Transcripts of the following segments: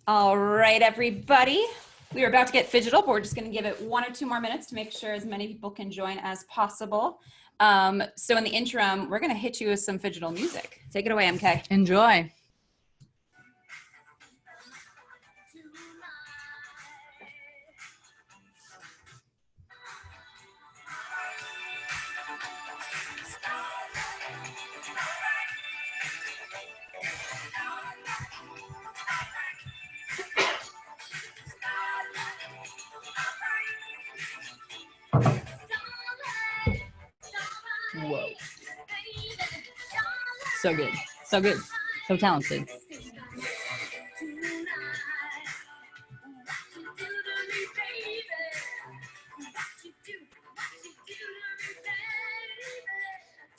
All right, everybody. We are about to get Phygital, but we're just going to give it 1 or 2 more minutes to make sure as many people can join as possible. So in the interim, we're going to hit you with some Phygital music. Take it away, MK. Enjoy. Whoa. So good. So good. So talented.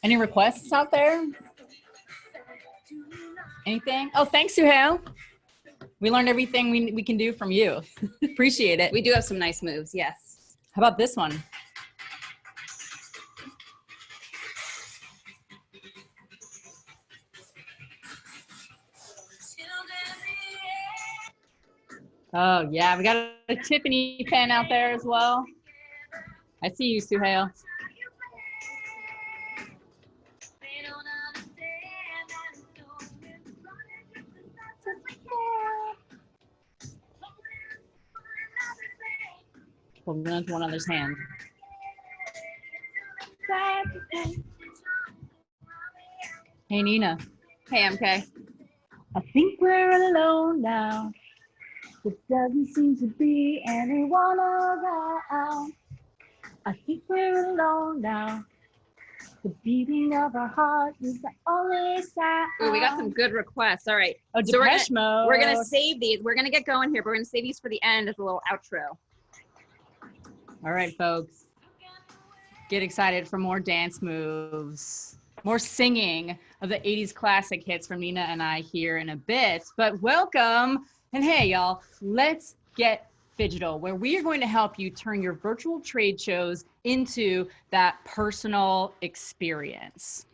Any requests out there? Anything? Oh, thanks, Suhail. We learned everything we can do from you. Appreciate it. We do have some nice moves, yes. How about this one? Oh, yeah. We got a Tiffany fan out there as well. I see you, Suhail. Holding on to one another's hand. Hey, Nina. Hey, MK. I think we're alone now. There doesn't seem to be anyone around. I think we're alone now. The beating of our heart is the only sound. Ooh, we got some good requests. All right. Oh, so Depeche Mode. We're gonna save these. We're gonna get going here, but we're gonna save these for the end as a little outro. All right, folks. Get excited for more dance moves, more singing of the 80s classic hits from Nina and I here in a bit. But welcome. And hey, y'all, let's get Phygital, where we are going to help you turn your virtual trade shows into that personal experience.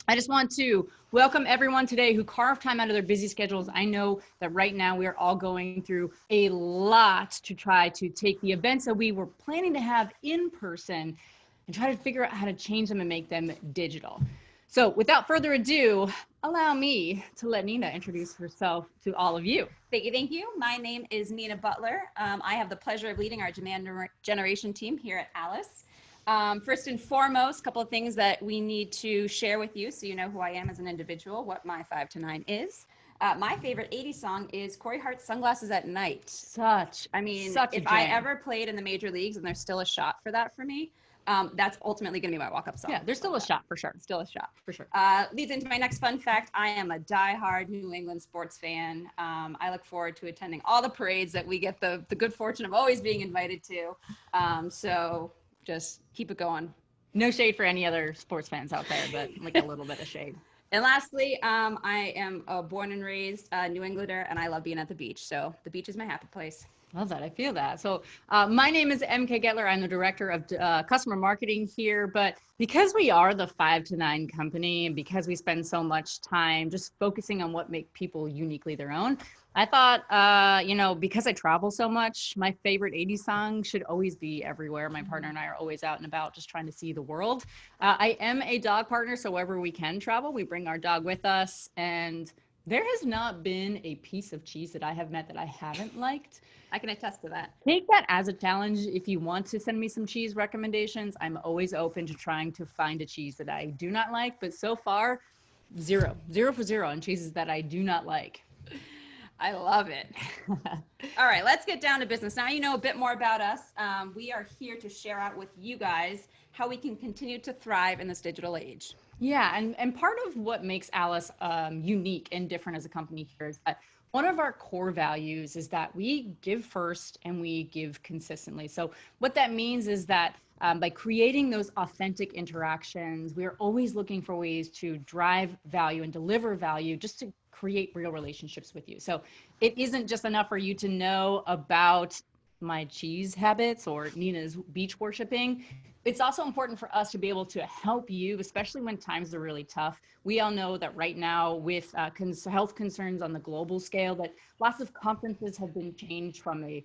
I just want to welcome everyone today who carved time out of their busy schedules. I know that right now we are all going through a lot to try to take the events that we were planning to have in person and try to figure out how to change them and make them digital. So without further ado, allow me to let Nina introduce herself to all of you. Thank you, thank you. My name is Nina Butler. I have the pleasure of leading our demand generation team here at Alyce. First and foremost, a couple of things that we need to share with you so you know who I am as an individual, what my 5 to 9 is. My favorite 80s song is Corey Hart's Sunglasses at Night. If I ever played in the major leagues and there's still a shot for that for me, that's ultimately going to be my walk-up song. Yeah, there's still a shot for sure. Still a shot for sure. Leads into my next fun fact. I am a diehard New England sports fan. I look forward to attending all the parades that we get the good fortune of always being invited to. So just keep it going. No shade for any other sports fans out there, but like a little bit of shade. And lastly, I am a born and raised New Englander, and I love being at the beach. So the beach is my happy place. Love that. I feel that. So my name is MK Getler. I'm the director of customer marketing here. But because we are the 5 to 9 company and because we spend so much time just focusing on what makes people uniquely their own, I thought, because I travel so much, my favorite 80s song should always be everywhere. My partner and I are always out and about just trying to see the world. I am a dog partner, so wherever we can travel, we bring our dog with us. And there has not been a piece of cheese that I have met that I haven't liked. I can attest to that. Take that as a challenge. If you want to send me some cheese recommendations, I'm always open to trying to find a cheese that I do not like. But so far, 0 for 0 on cheeses that I do not like. I love it. All right, let's get down to business. Now you know a bit more about us. We are here to share out with you guys how we can continue to thrive in this digital age. Yeah, and part of what makes Alyce unique and different as a company here is that one of our core values is that we give first and we give consistently. So what that means is that by creating those authentic interactions, we are always looking for ways to drive value and deliver value just to create real relationships with you. So it isn't just enough for you to know about my cheese habits or Nina's beach worshiping. it's also important for us to be able to help you, especially when times are really tough. We all know that right now with health concerns on the global scale, that lots of conferences have been changed from a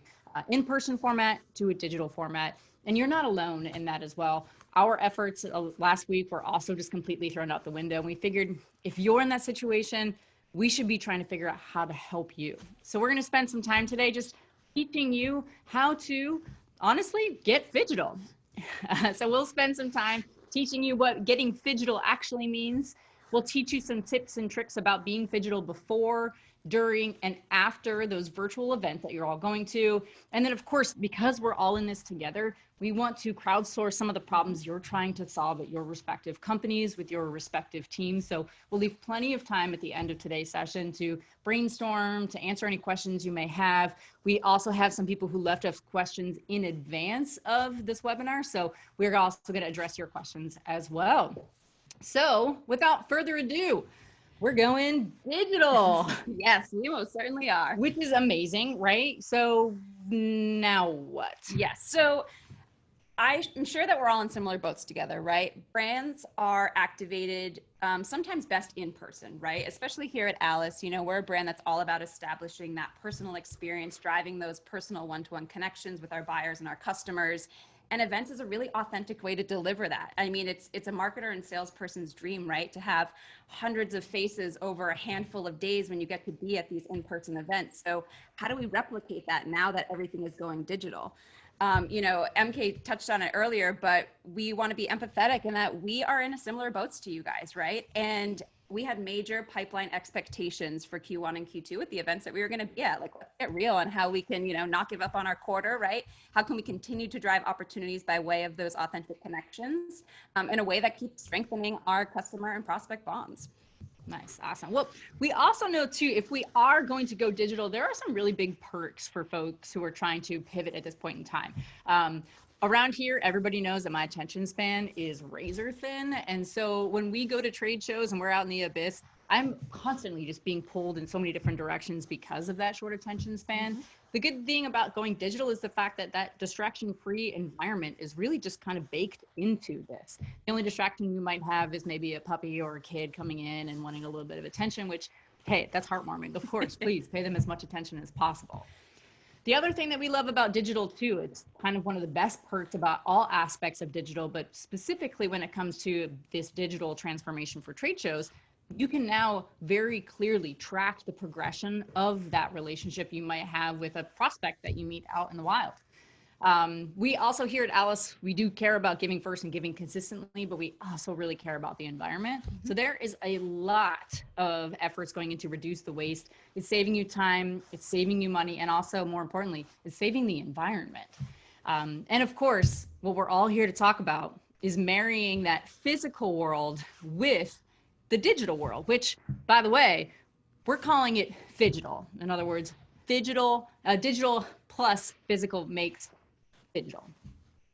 in-person format to a digital format. And you're not alone in that as well. Our efforts last week were also just completely thrown out the window. And we figured if you're in that situation, we should be trying to figure out how to help you. So we're going to spend some time today just teaching you how to honestly get Phygital. So we'll spend some time teaching you what getting Phygital actually means. We'll teach you some tips and tricks about being Phygital before, during, and after those virtual events that you're all going to. And then, of course, because we're all in this together, we want to crowdsource some of the problems you're trying to solve at your respective companies with your respective teams. So we'll leave plenty of time at the end of today's session to brainstorm, to answer any questions you may have. We also have some people who left us questions in advance of this webinar, so we're also going to address your questions as well. So without further ado, we're going digital. Yes, we most certainly are. Which is amazing, right? So now what? Yes. So I'm sure that we're all in similar boats together, right? Brands are activated sometimes best in person, right? Especially here at Alyce, you know, we're a brand that's all about establishing that personal experience, driving those personal one-to-one connections with our buyers and our customers. And events is a really authentic way to deliver that. I mean, it's a marketer and salesperson's dream, right? To have hundreds of faces over a handful of days when you get to be at these in-person events. So how do we replicate that now that everything is going digital? You know, MK touched on it earlier, but we want to be empathetic in that we are in a similar boats to you guys, right? And we had major pipeline expectations for Q1 and Q2 with the events that we were going to be at. Like, let's get real on how we can, you know, not give up on our quarter, right? How can we continue to drive opportunities by way of those authentic connections in a way that keeps strengthening our customer and prospect bonds? Nice. Awesome. Well, we also know too, if we are going to go digital, there are some really big perks for folks who are trying to pivot at this point in time. Around here, everybody knows that my attention span is razor thin. And so when we go to trade shows and we're out in the abyss, I'm constantly just being pulled in so many different directions because of that short attention span. Mm-hmm. The good thing about going digital is the fact that that distraction-free environment is really just kind of baked into this. The only distraction you might have is maybe a puppy or a kid coming in and wanting a little bit of attention, which, hey, that's heartwarming. Of course, please pay them as much attention as possible. The other thing that we love about digital too, it's kind of one of the best perks about all aspects of digital, but specifically when it comes to this digital transformation for trade shows, you can now very clearly track the progression of that relationship you might have with a prospect that you meet out in the wild. We also here at Alyce, we do care about giving first and giving consistently, but we also really care about the environment. Mm-hmm. So there is a lot of efforts going into reduce the waste. It's saving you time, it's saving you money, and also more importantly, it's saving the environment. And of course, what we're all here to talk about is marrying that physical world with the digital world, which, by the way, we're calling it Phygital. In other words, digital plus physical makes Phygital.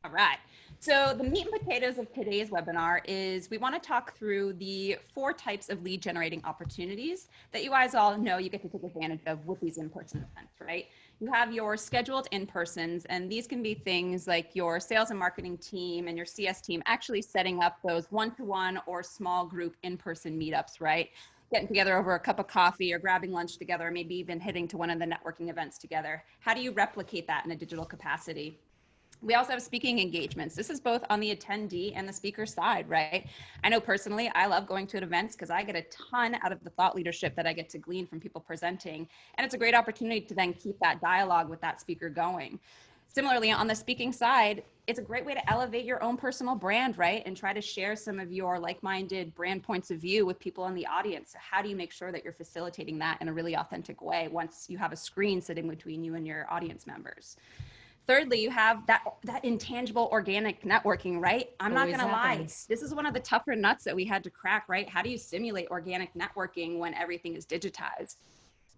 All right. So the meat and potatoes of today's webinar is we want to talk through the 4 types of lead generating opportunities that you guys all know you get to take advantage of with these in-person events, right? You have your scheduled in-persons, and these can be things like your sales and marketing team and your CS team actually setting up those one-to-one or small group in-person meetups, right? Getting together over a cup of coffee or grabbing lunch together, or maybe even hitting to one of the networking events together. How do you replicate that in a digital capacity? We also have speaking engagements. This is both on the attendee and the speaker side, right? I know personally, I love going to events because I get a ton out of the thought leadership that I get to glean from people presenting. And it's a great opportunity to then keep that dialogue with that speaker going. Similarly, on the speaking side, it's a great way to elevate your own personal brand, right? And try to share some of your like-minded brand points of view with people in the audience. So how do you make sure that you're facilitating that in a really authentic way once you have a screen sitting between you and your audience members? Thirdly, you have that intangible organic networking, right? I'm not going to lie. This is one of the tougher nuts that we had to crack, right? How do you simulate organic networking when everything is digitized?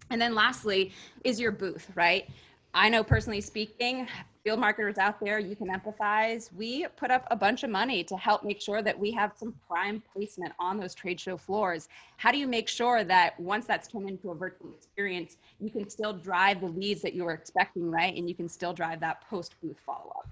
And then lastly is your booth, right? I know personally speaking, field marketers out there, you can empathize. We put up a bunch of money to help make sure that we have some prime placement on those trade show floors. How do you make sure that once that's turned into a virtual experience, you can still drive the leads that you were expecting, right? And you can still drive that post-booth follow-up.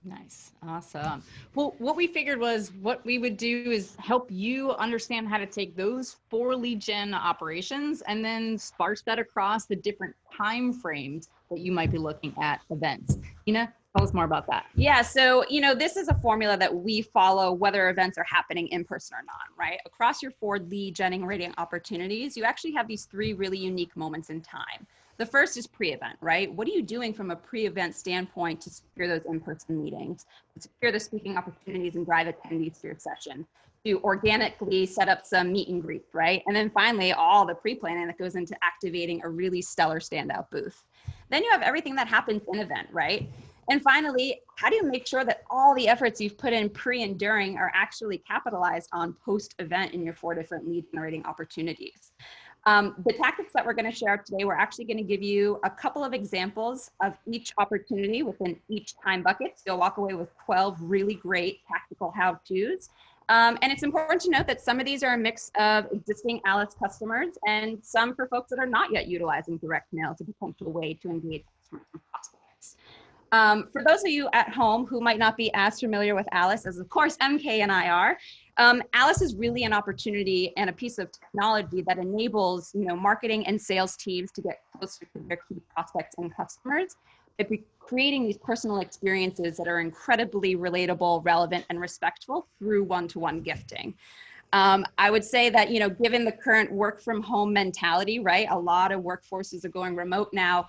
Nice. Awesome. Well, what we figured was what we would do is help you understand how to take those 4 lead gen operations and then sparse that across the different time frames that you might be looking at events. Nina, tell us more about that. Yeah, so this is a formula that we follow whether events are happening in person or not, right? Across your 4 lead generating opportunities, you actually have these 3 really unique moments in time. The first is pre-event, right? What are you doing from a pre-event standpoint to secure those in-person meetings, to secure the speaking opportunities and drive attendees to your session, to organically set up some meet and greet, right? And then finally, all the pre-planning that goes into activating a really stellar standout booth. Then you have everything that happens in event, right? And finally, how do you make sure that all the efforts you've put in pre and during are actually capitalized on post-event in your 4 different lead generating opportunities? The tactics that we're going to share today, we're actually going to give you a couple of examples of each opportunity within each time bucket. So you'll walk away with 12 really great tactical how-tos. And it's important to note that some of these are a mix of existing Alyce customers and some for folks that are not yet utilizing direct mail as a potential way to engage customers and prospects. For those of you at home who might not be as familiar with Alyce, as of course MK and I are, Alyce is really an opportunity and a piece of technology that enables marketing and sales teams to get closer to their key prospects and customers by creating these personal experiences that are incredibly relatable, relevant, and respectful through one-to-one gifting. I would say that, given the current work from home mentality, right, a lot of workforces are going remote now.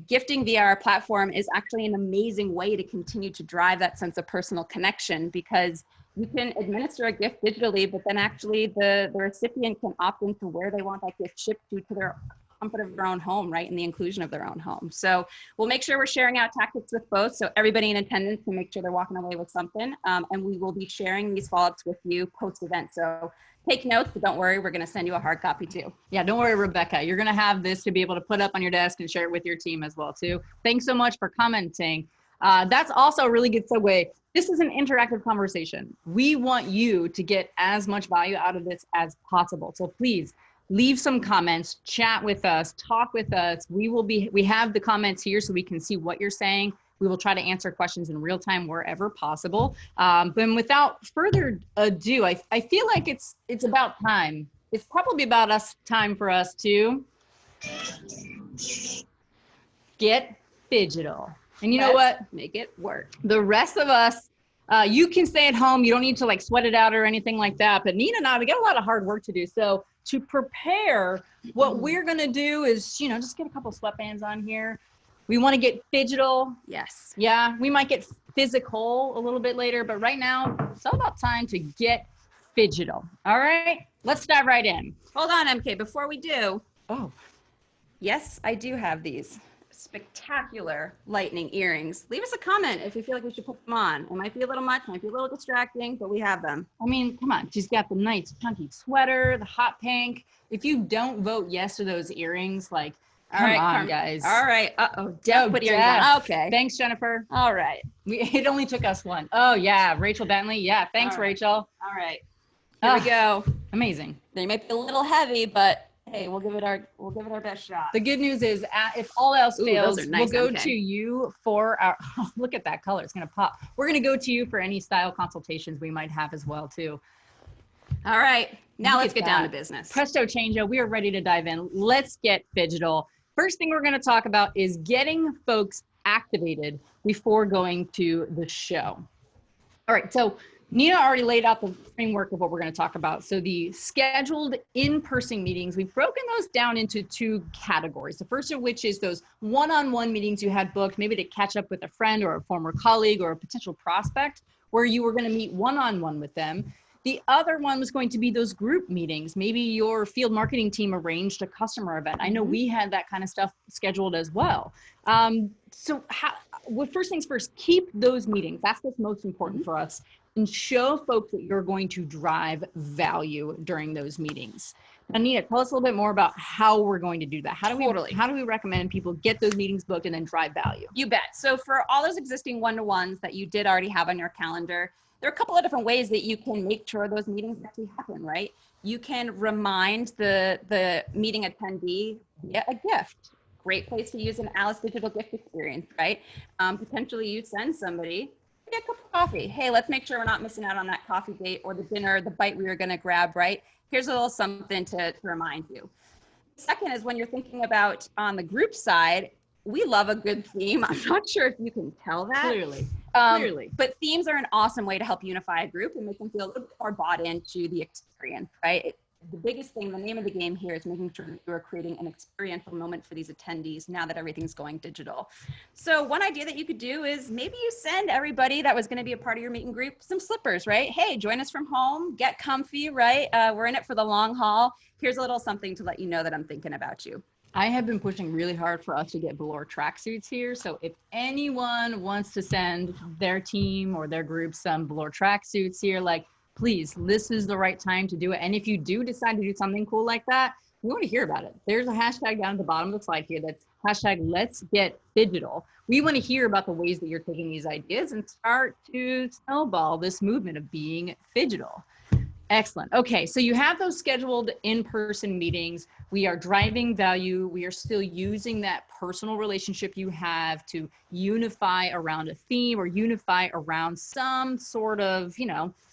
Gifting via our platform is actually an amazing way to continue to drive that sense of personal connection, because you can administer a gift digitally, but then actually the recipient can opt into where they want that gift shipped to their comfort of their own home, right, and the inclusion of their own home. So we'll make sure we're sharing out tactics with both, so everybody in attendance can make sure they're walking away with something. And we will be sharing these follow-ups with you post-event. So take notes, but don't worry, we're going to send you a hard copy too. Yeah, don't worry, Rebecca. You're going to have this to be able to put up on your desk and share it with your team as well too. Thanks so much for commenting. That's also a really good segue. This is an interactive conversation. We want you to get as much value out of this as possible. So please leave some comments, chat with us, talk with us. We have the comments here so we can see what you're saying. We will try to answer questions in real time wherever possible. But without further ado, I feel like it's about time. It's probably about time for us to get Phygital. And you know what? Make it work. The rest of us, you can stay at home. You don't need to like sweat it out or anything like that. But Nina and I, we got a lot of hard work to do. So to prepare, what we're going to do is, just get a couple sweatbands on here. We want to get Phygital. Yes. Yeah, we might get physical a little bit later, but right now it's all about time to get Phygital. All right, let's dive right in. Hold on, MK, before we do. Oh. Yes, I do have these spectacular lightning earrings. Leave us a comment if you feel like we should put them on. It might be a little much, might be a little distracting, but we have them. I mean, come on. She's got the nice chunky sweater, the hot pink. If you don't vote yes to those earrings, like, come on, guys. All right. Uh-oh. Deb put earrings on. Okay. Thanks, Jennifer. All right. It only took us one. Oh, yeah. Rachel Bentley. Yeah. Thanks, Rachel. All right. Here we go. Amazing. They might be a little heavy, but hey, we'll give it our best shot. The good news is, if all else fails, nice, we'll go to you for our. Oh, look at that color; it's gonna pop. We're gonna go to you for any style consultations we might have as well too. All right, now let's get down to business. Presto changeo, we are ready to dive in. Let's get Phygital. First thing we're gonna talk about is getting folks activated before going to the show. All right, so Nina already laid out the framework of what we're going to talk about. So the scheduled in-person meetings, we've broken those down into 2 categories. The first of which is those one-on-one meetings you had booked, maybe to catch up with a friend or a former colleague or a potential prospect, where you were going to meet one-on-one with them. The other one was going to be those group meetings. Maybe your field marketing team arranged a customer event. I know we had that kind of stuff scheduled as well. Well, first things first, keep those meetings. That's what's most important for us. And show folks that you're going to drive value during those meetings. Anita, tell us a little bit more about how we're going to do that. How do we recommend people get those meetings booked and then drive value? You bet. So for all those existing one-to-ones that you did already have on your calendar, there are a couple of different ways that you can make sure those meetings actually happen, right? You can remind the meeting attendee via a gift. Great place to use an Alyce digital gift experience, right? Potentially you send somebody maybe a cup of coffee. Hey, let's make sure we're not missing out on that coffee date or the dinner, the bite we were going to grab, right? Here's a little something to remind you. Second is when you're thinking about on the group side, we love a good theme. I'm not sure if you can tell that. Clearly. But themes are an awesome way to help unify a group and make them feel a little bit more bought into the experience, right? The biggest thing, the name of the game here is making sure that you are creating an experiential moment for these attendees now that everything's going digital. So one idea that you could do is maybe you send everybody that was going to be a part of your meet and greet some slippers, right? Hey, join us from home, get comfy, right? We're in it for the long haul. Here's a little something to let you know that I'm thinking about you. I have been pushing really hard for us to get velour tracksuits here. So if anyone wants to send their team or their group some velour tracksuits here, like, please, this is the right time to do it. And if you do decide to do something cool like that, we want to hear about it. There's a hashtag down at the bottom of the slide here that's hashtag Let's Get Phygital. We want to hear about the ways that you're taking these ideas and start to snowball this movement of being phygital. Excellent. Okay, so you have those scheduled in-person meetings. We are driving value. We are still using that personal relationship you have to unify around a theme or unify around some sort of,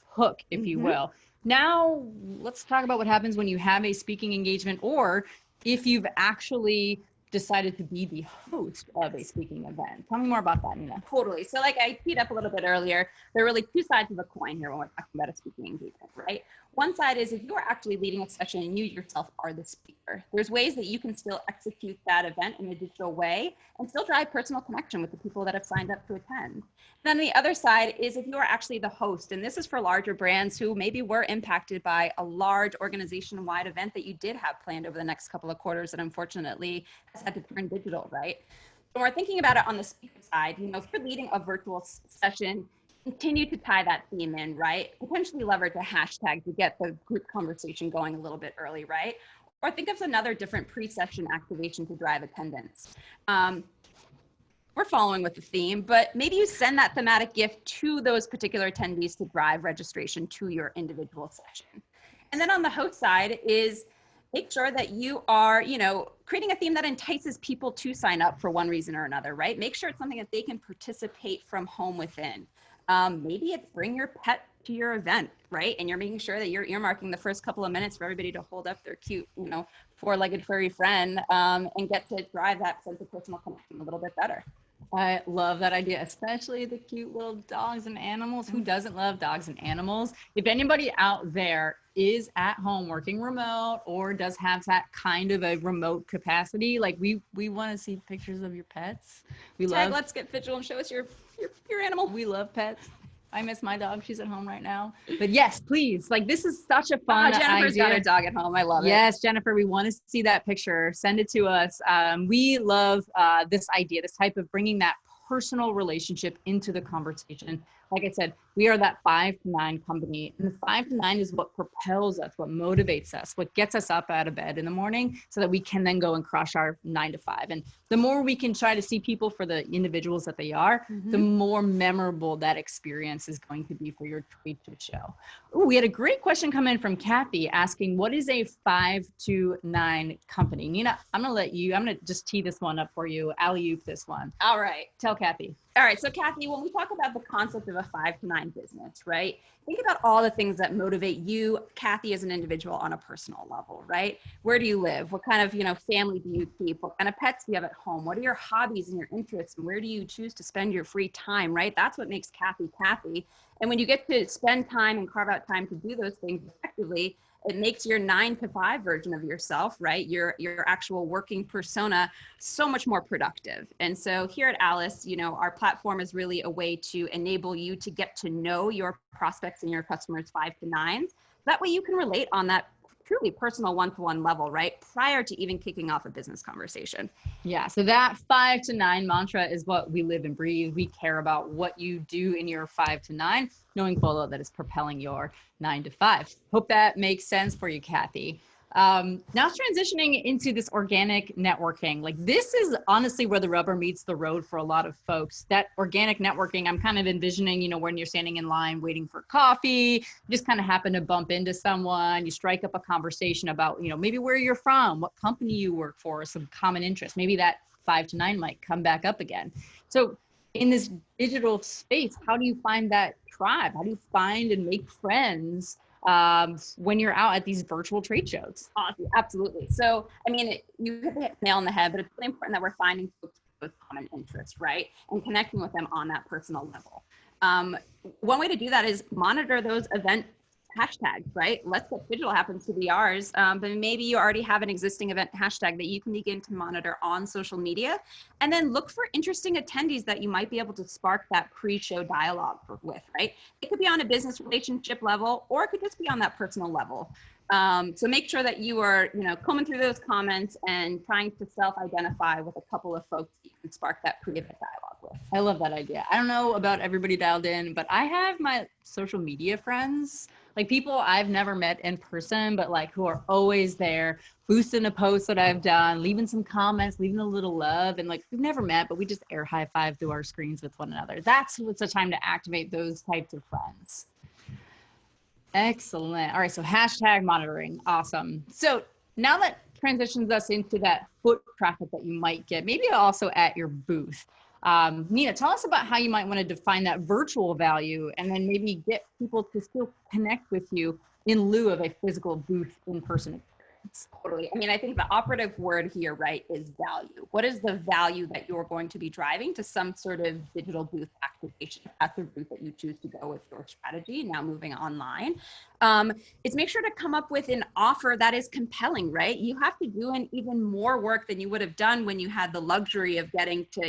hook, if you will. Now, let's talk about what happens when you have a speaking engagement or if you've actually decided to be the host of a speaking event. Tell me more about that, Nina. Totally. So like I teed up a little bit earlier, there are really two sides of a coin here when we're talking about a speaking engagement, right? One side is if you're actually leading a session and you yourself are the speaker, there's ways that you can still execute that event in a digital way and still drive personal connection with the people that have signed up to attend. Then the other side is if you are actually the host, and this is for larger brands who maybe were impacted by a large organization-wide event that you did have planned over the next couple of quarters that unfortunately has had to turn digital, right? When we're thinking about it on the speaker side, if you're leading a virtual session, continue to tie that theme in, right? Potentially leverage a hashtag to get the group conversation going a little bit early, right? Or think of another different pre-session activation to drive attendance. We're following with the theme, but maybe you send that thematic gift to those particular attendees to drive registration to your individual session. And then on the host side is make sure that you are, creating a theme that entices people to sign up for one reason or another, right? Make sure it's something that they can participate from home within. Maybe it's bring your pet to your event, right? And you're making sure that you're earmarking the first couple of minutes for everybody to hold up their cute, four-legged furry friend and get to drive that sense of personal connection a little bit better. I love that idea, especially the cute little dogs and animals. Who doesn't love dogs and animals? If anybody out there is at home working remote or does have that kind of a remote capacity, like we want to see pictures of your pets. Let's get Phygital and show us your animal. We love pets. I miss my dog. She's at home right now. But yes, please. Like, this is such a fun Jennifer's idea. got her dog at home. I love it. Yes, Jennifer, we want to see that picture. Send it to us. We love this idea, this type of bringing that personal relationship into the conversation. Like I said, we are that 5 to 9 company, and the 5 to 9 is what propels us, what motivates us, what gets us up out of bed in the morning so that we can then go and crush our 9 to 5. And the more we can try to see people for the individuals that they are, the more memorable that experience is going to be for your tweet to show. Ooh, we had a great question come in from Kathy asking, what is a 5 to 9 company? Nina, I'm going to just tee this one up for you, alley-oop this one. All right. Tell Kathy. All right, so Kathy, when we talk about the concept of a 5 to 9 business, right? Think about all the things that motivate you, Kathy, as an individual on a personal level, right? Where do you live? What kind of, family do you keep? What kind of pets do you have at home? What are your hobbies and your interests? And where do you choose to spend your free time, right? That's what makes Kathy, Kathy. And when you get to spend time and carve out time to do those things effectively, it makes your 9 to 5 version of yourself, right? Your actual working persona so much more productive. And so here at Alyce, our platform is really a way to enable you to get to know your prospects and your customers 5 to 9. That way you can relate on that truly personal one-to-one level, right? Prior to even kicking off a business conversation. Yeah, so that 5 to 9 mantra is what we live and breathe. We care about what you do in your 5 to 9, knowing full well that it's propelling your 9 to 5. Hope that makes sense for you, Kathy. Now transitioning into this organic networking. Like, this is honestly where the rubber meets the road for a lot of folks. That organic networking, I'm kind of envisioning, when you're standing in line waiting for coffee, you just kind of happen to bump into someone, you strike up a conversation about, maybe where you're from, what company you work for, some common interest. Maybe that 5 to 9 might come back up again. So in this digital space, how do you find that tribe? How do you find and make friends when you're out at these virtual trade shows? Awesome. Absolutely. So, I mean, you hit the nail on the head, but it's really important that we're finding folks with common interests, right? And connecting with them on that personal level. One way to do that is monitor those event hashtags, right? Let's Get Phygital happens to be ours, but maybe you already have an existing event hashtag that you can begin to monitor on social media, and then look for interesting attendees that you might be able to spark that pre-show dialogue with, right? It could be on a business relationship level, or it could just be on that personal level. So make sure that you are, combing through those comments and trying to self-identify with a couple of folks that you can spark that pre-event dialogue with. I love that idea. I don't know about everybody dialed in, but I have my social media friends, like people I've never met in person, but like who are always there, boosting a post that I've done, leaving some comments, leaving a little love. And like we've never met, but we just air high five through our screens with one another. That's what's the time to activate those types of friends. Excellent. All right. So hashtag monitoring. Awesome. So now that transitions us into that foot traffic that you might get, maybe also at your booth. Nina, tell us about how you might want to define that virtual value and then maybe get people to still connect with you in lieu of a physical booth in-person experience. Totally. I mean, I think the operative word here, right, is value. What is the value that you're going to be driving to some sort of digital booth activation at the route that you choose to go with your strategy, now moving online? Is make sure to come up with an offer that is compelling, right? You have to do an even more work than you would have done when you had the luxury of getting to,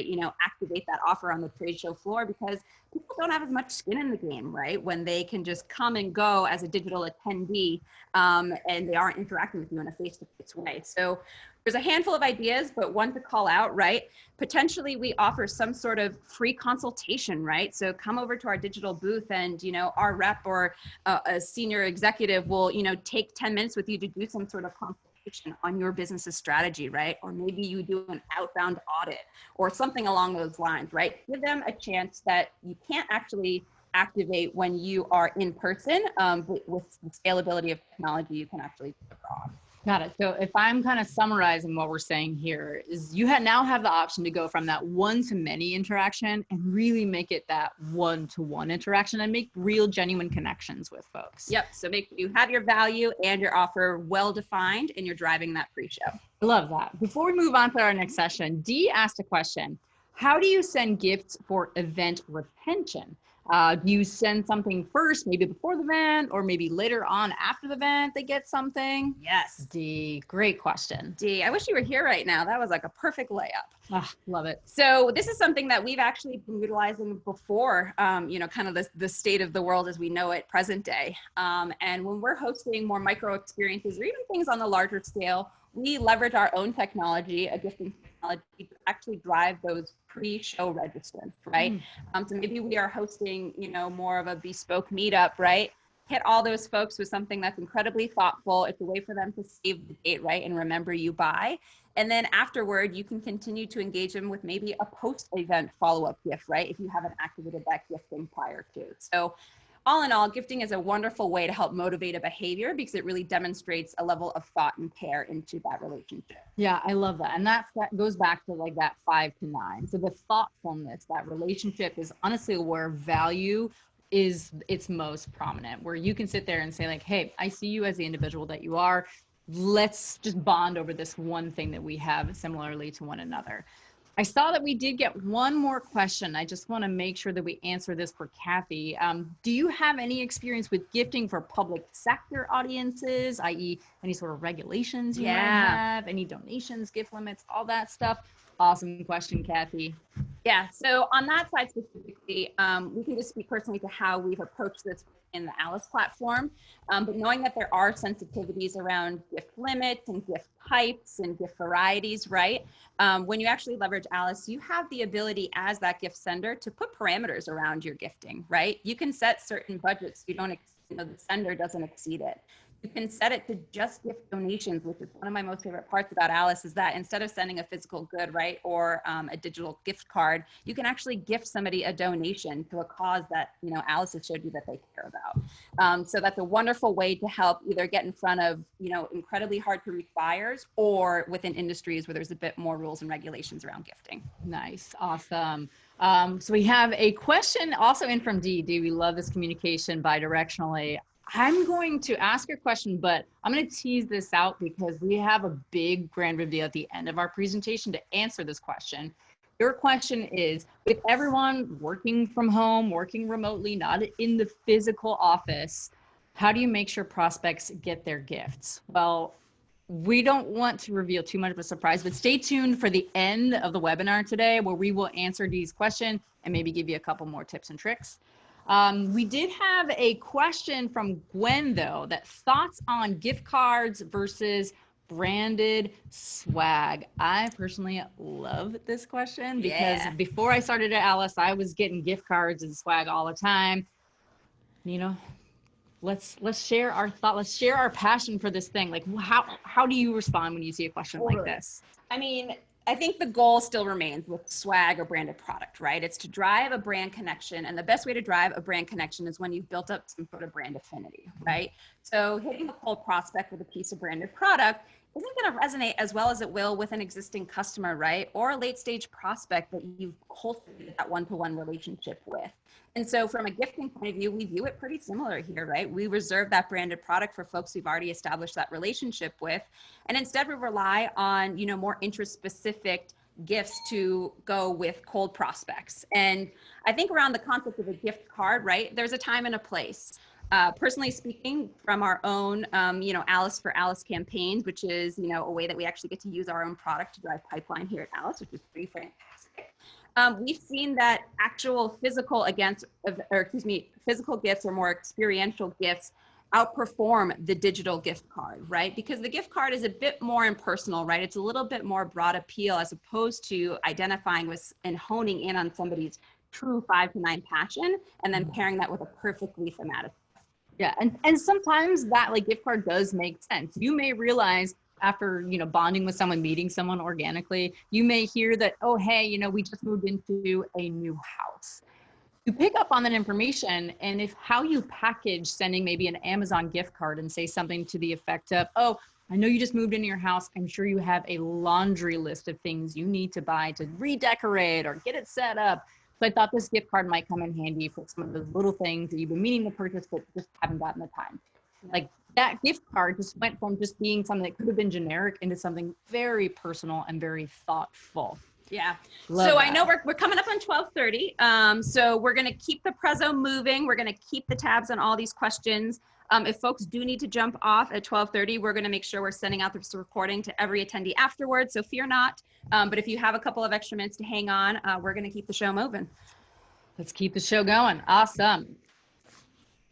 activate that offer on the trade show floor, because people don't have as much skin in the game, right? When they can just come and go as a digital attendee and they aren't interacting with you in a face-to-face way. So there's a handful of ideas, but one to call out, right? Potentially we offer some sort of free consultation, right? So come over to our digital booth and, our rep or a senior executive will, take 10 minutes with you to do some sort of consultation on your business's strategy, right? Or maybe you do an outbound audit or something along those lines, right? Give them a chance that you can't actually activate when you are in person, but with the scalability of technology, you can actually do it abroad. Got it. So if I'm kind of summarizing what we're saying here is you now have the option to go from that one-to-many interaction and really make it that one-to-one interaction and make real genuine connections with folks. Yep. So make you have your value and your offer well-defined and you're driving that pre-show. I love that. Before we move on to our next session, Dee asked a question. How do you send gifts for event retention? Do you send something first, maybe before the event, or maybe later on after the event they get something? Yes. Dee, great question. Dee, I wish you were here right now. That was like a perfect layup. Ah, love it. So this is something that we've actually been utilizing before, kind of the state of the world as we know it present day. And when we're hosting more micro experiences or even things on the larger scale, we leverage our own technology, a gifting technology, to actually drive those pre-show registrants, right? So maybe we are hosting, more of a bespoke meetup, right? Hit all those folks with something that's incredibly thoughtful. It's a way for them to save the date, right? And remember you by. And then afterward, you can continue to engage them with maybe a post-event follow-up gift, right? If you haven't activated that gifting prior to. So all in all, gifting is a wonderful way to help motivate a behavior because it really demonstrates a level of thought and care into that relationship. Yeah, I love that. And that goes back to like that 5 to 9. So the thoughtfulness, that relationship is honestly where value is its most prominent, where you can sit there and say like, hey, I see you as the individual that you are. Let's just bond over this one thing that we have similarly to one another. I saw that we did get one more question. I just want to make sure that we answer this for Kathy. Do you have any experience with gifting for public sector audiences, i.e. any sort of regulations you might have, any donations, gift limits, all that stuff? Awesome question, Kathy. Yeah, so on that side specifically, we can just speak personally to how we've approached this in the Alyce platform, but knowing that there are sensitivities around gift limits and gift types and gift varieties, right? When you actually leverage Alyce, you have the ability as that gift sender to put parameters around your gifting, right? You can set certain budgets. You don't, the sender doesn't exceed it. You You can set it to just gift donations, which is one of my most favorite parts about Alyce, is that instead of sending a physical good, right, or a digital gift card, you can actually gift somebody a donation to a cause that, you know, Alyce has showed you that they care about. So that's a wonderful way to help either get in front of, you know, incredibly hard to reach buyers, or within industries where there's a bit more rules and regulations around gifting. Nice. Awesome. So we have a question also in from Dee. Dee, we love this communication bidirectionally. I'm going to ask your question, but I'm going to tease this out because we have a big grand reveal at the end of our presentation to answer this question. Your question is, with everyone working from home, working remotely, not in the physical office, how do you make sure prospects get their gifts? Well, we don't want to reveal too much of a surprise, but stay tuned for the end of the webinar today where we will answer Dee's question and maybe give you a couple more tips and tricks. We did have a question from Gwen, though, that thoughts on gift cards versus branded swag. I personally love this question because before I started at Alyce, I was getting gift cards and swag all the time. You know, let's share our thought. Let's share our passion for this thing. Like, how do you respond when you see a question like this? I mean, I think the goal still remains with swag or branded product, right? It's to drive a brand connection. And the best way to drive a brand connection is when you've built up some sort of brand affinity, right? So hitting a cold prospect with a piece of branded product isn't going to resonate as well as it will with an existing customer, right? Or a late stage prospect that you've cultivated that one-to-one relationship with. And so from a gifting point of view, we view it pretty similar here, right? We reserve that branded product for folks we've already established that relationship with. And instead we rely on, you know, more interest specific gifts to go with cold prospects. And I think around the concept of a gift card, right? There's a time and a place. Personally speaking, from our own, you know, Alyce for Alyce campaigns, which is, you know, a way that we actually get to use our own product to drive pipeline here at Alyce, which is pretty fantastic. We've seen that actual physical physical gifts or more experiential gifts outperform the digital gift card, right? Because the gift card is a bit more impersonal, right? It's a little bit more broad appeal as opposed to identifying with and honing in on somebody's true 5 to 9 passion and then pairing that with a perfectly thematic. Yeah, and sometimes that like gift card does make sense. You may realize after, you know, bonding with someone, meeting someone organically, you may hear that, oh, hey, you know, we just moved into a new house. You pick up on that information, and if how you package sending maybe an Amazon gift card and say something to the effect of, oh, I know you just moved into your house. I'm sure you have a laundry list of things you need to buy to redecorate or get it set up. So I thought this gift card might come in handy for some of those little things that you've been meaning to purchase but just haven't gotten the time. Like that gift card just went from just being something that could have been generic into something very personal and very thoughtful. Yeah. Love so that. I know we're coming up on 12:30. So we're going to keep the prezzo moving. We're going to keep the tabs on all these questions. If folks do need to jump off at 12:30, we're going to make sure we're sending out this recording to every attendee afterwards. So fear not. But if you have a couple of extra minutes to hang on, we're going to keep the show moving. Let's keep the show going. Awesome.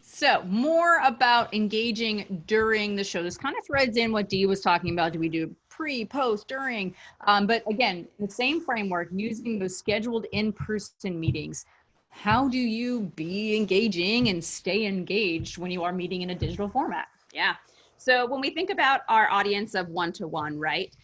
So more about engaging during the show. This kind of threads in what Dee was talking about. Do we do pre, post, during? But again, the same framework, using those scheduled in-person meetings. How do you be engaging and stay engaged when you are meeting in a digital format? Yeah. So when we think about our audience of one-to-one, right?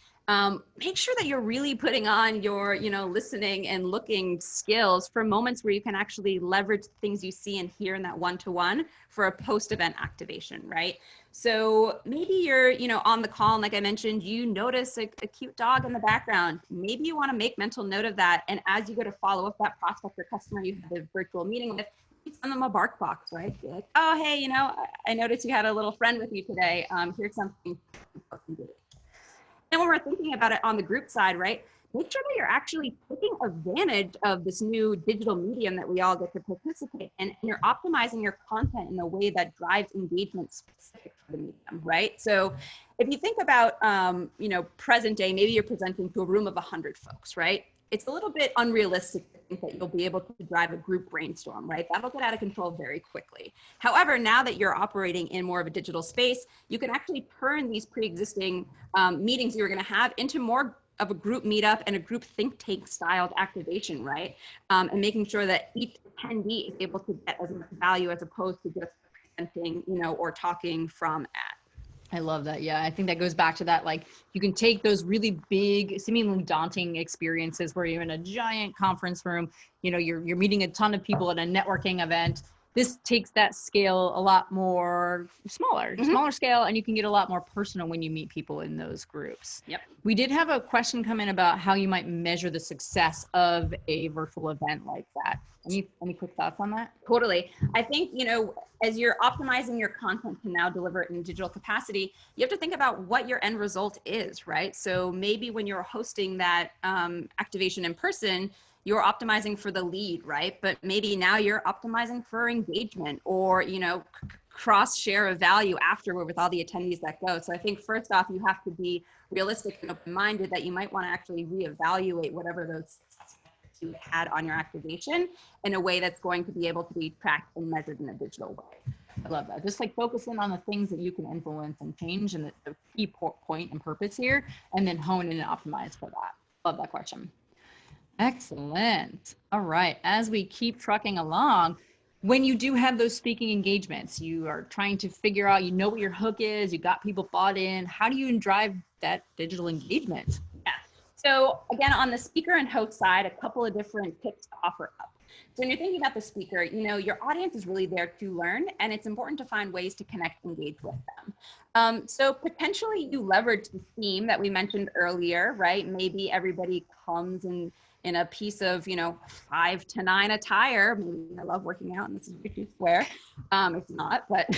Make sure that you're really putting on your, you know, listening and looking skills for moments where you can actually leverage things you see and hear in that one-to-one for a post-event activation, right? So maybe you're, you know, on the call, and like I mentioned, you notice a cute dog in the background. Maybe you want to make mental note of that. And as you go to follow up that prospect or customer you have the virtual meeting with, you send them a bark box, right? Be like, oh, hey, you know, I noticed you had a little friend with you today. Here's something. And when we're thinking about it on the group side, right, make sure that you're actually taking advantage of this new digital medium that we all get to participate in, and you're optimizing your content in a way that drives engagement specific for the medium, right? So if you think about, you know, present day, maybe you're presenting to a room of 100 folks, right? It's a little bit unrealistic to think that you'll be able to drive a group brainstorm, right? That'll get out of control very quickly. However, now that you're operating in more of a digital space, you can actually turn these pre-existing meetings you were going to have into more of a group meetup and a group think tank styled activation, right? And making sure that each attendee is able to get as much value as opposed to just presenting, you know, or talking from at. I love that. Yeah, I think that goes back to that. Like, you can take those really big, seemingly daunting experiences where you're in a giant conference room, you're meeting a ton of people at a networking event. This takes that scale a lot more smaller scale, and you can get a lot more personal when you meet people in those groups. Yep. We did have a question come in about how you might measure the success of a virtual event like that. Any quick thoughts on that? Totally. I think, as you're optimizing your content to now deliver it in digital capacity, you have to think about what your end result is, right? So maybe when you're hosting that activation in person, you're optimizing for the lead, right? But maybe now you're optimizing for engagement or, cross share of value afterward with all the attendees that go. So I think first off, you have to be realistic and open-minded that you might want to actually reevaluate whatever those you had on your activation in a way that's going to be able to be tracked and measured in a digital way. I love that. Just like focusing on the things that you can influence and change, and the key point and purpose here, and then hone in and optimize for that. Love that question. Excellent. All right. As we keep trucking along, when you do have those speaking engagements, you are trying to figure out, what your hook is, you got people bought in. How do you drive that digital engagement? Yeah. So again, on the speaker and host side, a couple of different tips to offer up. So when you're thinking about the speaker, your audience is really there to learn, and it's important to find ways to connect, engage with them. So potentially you leverage the theme that we mentioned earlier, right? Maybe everybody comes in a piece of, 5 to 9 attire. Maybe I love working out and this is too square. It's not, but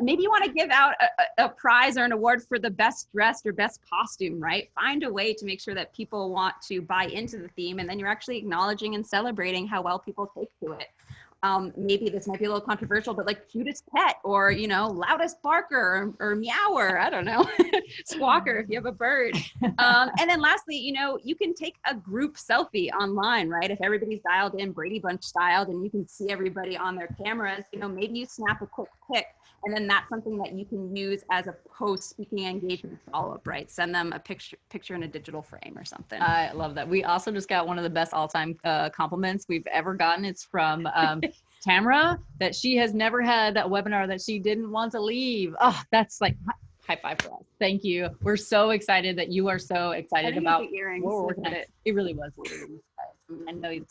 maybe you want to give out a prize or an award for the best dressed or best costume, right? Find a way to make sure that people want to buy into the theme, and then you're actually acknowledging and celebrating how well people take to it. Maybe this might be a little controversial, but like cutest pet or, loudest barker or meower, I don't know, squawker if you have a bird. And then lastly, you can take a group selfie online, right? If everybody's dialed in Brady Bunch styled and you can see everybody on their cameras, maybe you snap a quick pic, and then that's something that you can use as a post-speaking engagement follow-up, right? Send them a picture in a digital frame or something. I love that. We also just got one of the best all-time compliments we've ever gotten. It's from Tamara, that she has never had a webinar that she didn't want to leave. Oh, that's like high five for us. Thank you. We're so excited that you are so excited about the earrings. what we're working on. It really was. I know you.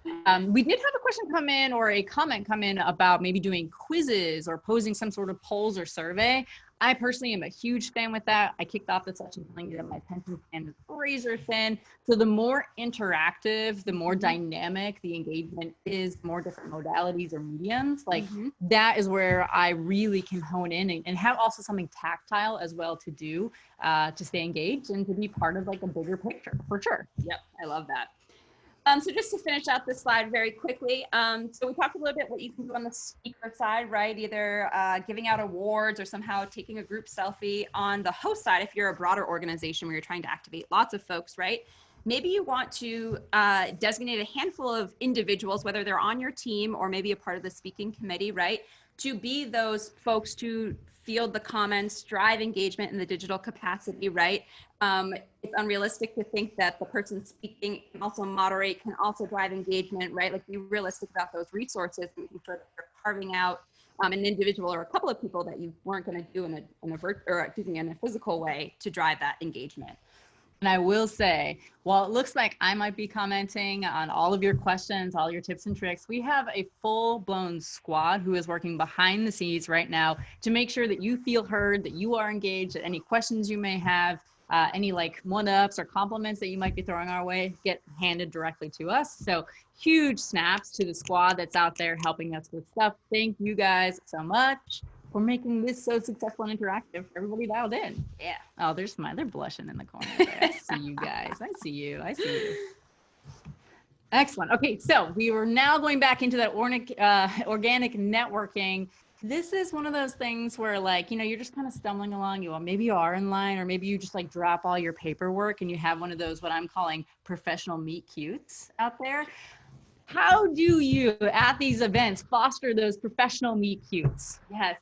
We did have a question come in or a comment come in about maybe doing quizzes or posing some sort of polls or survey. I personally am a huge fan with that. I kicked off the session telling you that my attention span is razor thin. So the more interactive, the more dynamic the engagement is, the more different modalities or mediums, like that is where I really can hone in and have also something tactile as well to do to stay engaged and to be part of like a bigger picture for sure. Yep, I love that. So just to finish out this slide very quickly, so we talked a little bit what you can do on the speaker side, right? Either giving out awards or somehow taking a group selfie. On the host side, if you're a broader organization where you're trying to activate lots of folks, right? Maybe you want to designate a handful of individuals, whether they're on your team or maybe a part of the speaking committee, right? To be those folks to field the comments, drive engagement in the digital capacity, right? It's unrealistic to think that the person speaking can also moderate, can also drive engagement, right? Like be realistic about those resources and making sure that you're carving out an individual or a couple of people that you weren't going to do in a physical way to drive that engagement. And I will say, while it looks like I might be commenting on all of your questions, all your tips and tricks, we have a full-blown squad who is working behind the scenes right now to make sure that you feel heard, that you are engaged, that any questions you may have, any like one-ups or compliments that you might be throwing our way get handed directly to us. So huge snaps to the squad that's out there helping us with stuff. Thank you guys so much for making this so successful and interactive for everybody dialed in. Yeah. Oh, they're blushing in the corner there. I see you guys. I see you. Excellent. Okay, so we were now going back into that organic networking. This is one of those things where like, you're just kind of stumbling along. Maybe you are in line, or maybe you just like drop all your paperwork and you have one of those, what I'm calling professional meet cutes out there. How do you, at these events, foster those professional meet cutes? Yes.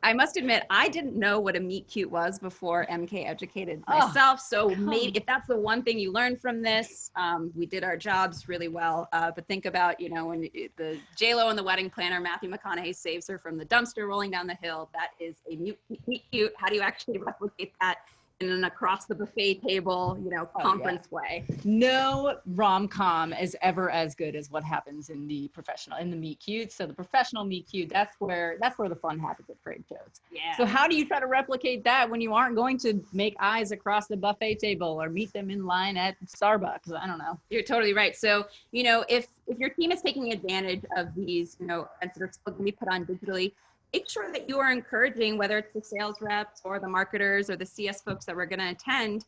I must admit, I didn't know what a meet cute was before MK educated myself. So maybe if that's the one thing you learned from this, we did our jobs really well. But think about, you know, when the J-Lo and the wedding planner, Matthew McConaughey saves her from the dumpster rolling down the hill. That is a meet cute. How do you actually replicate that in an across the buffet table, you know, conference way? No rom-com is ever as good as what happens in the meet cute. So the professional meet cute, that's where the fun happens at trade shows. Yeah. So how do you try to replicate that when you aren't going to make eyes across the buffet table or meet them in line at Starbucks? I don't know. You're totally right. So, you know, if your team is taking advantage of these, you know, events that are still going to be put on digitally, make sure that you are encouraging, whether it's the sales reps or the marketers or the CS folks that we're going to attend,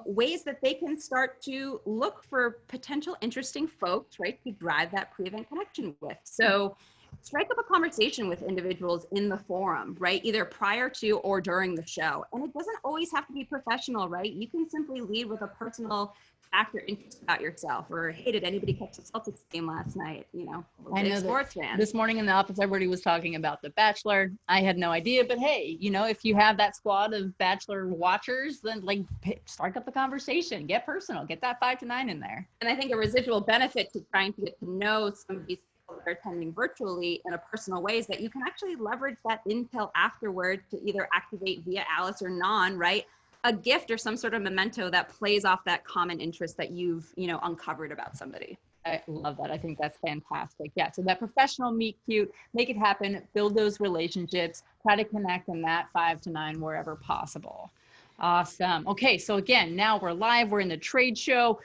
ways that they can start to look for potential interesting folks, right, to drive that pre-event connection with. So strike up a conversation with individuals in the forum, right, either prior to or during the show. And it doesn't always have to be professional, right? You can simply lead with a personal fact or interest about yourself, or hey, did anybody catch the Celtics game last night? You know, I know sports fan. This morning in the office, everybody was talking about The Bachelor. I had no idea, but hey, you know, if you have that squad of Bachelor watchers, then like strike up the conversation, get personal, get that 5 to 9 in there. And I think a residual benefit to trying to get to know some of these people that are attending virtually in a personal way is that you can actually leverage that intel afterward to either activate via Alyce or non, right? A gift or some sort of memento that plays off that common interest that you've, you know, uncovered about somebody. I love that. I think that's fantastic. Yeah. So that professional meet cute, make it happen, build those relationships, try to connect in that 5 to 9 wherever possible. Awesome. Okay. So again, now we're live. We're in the trade show.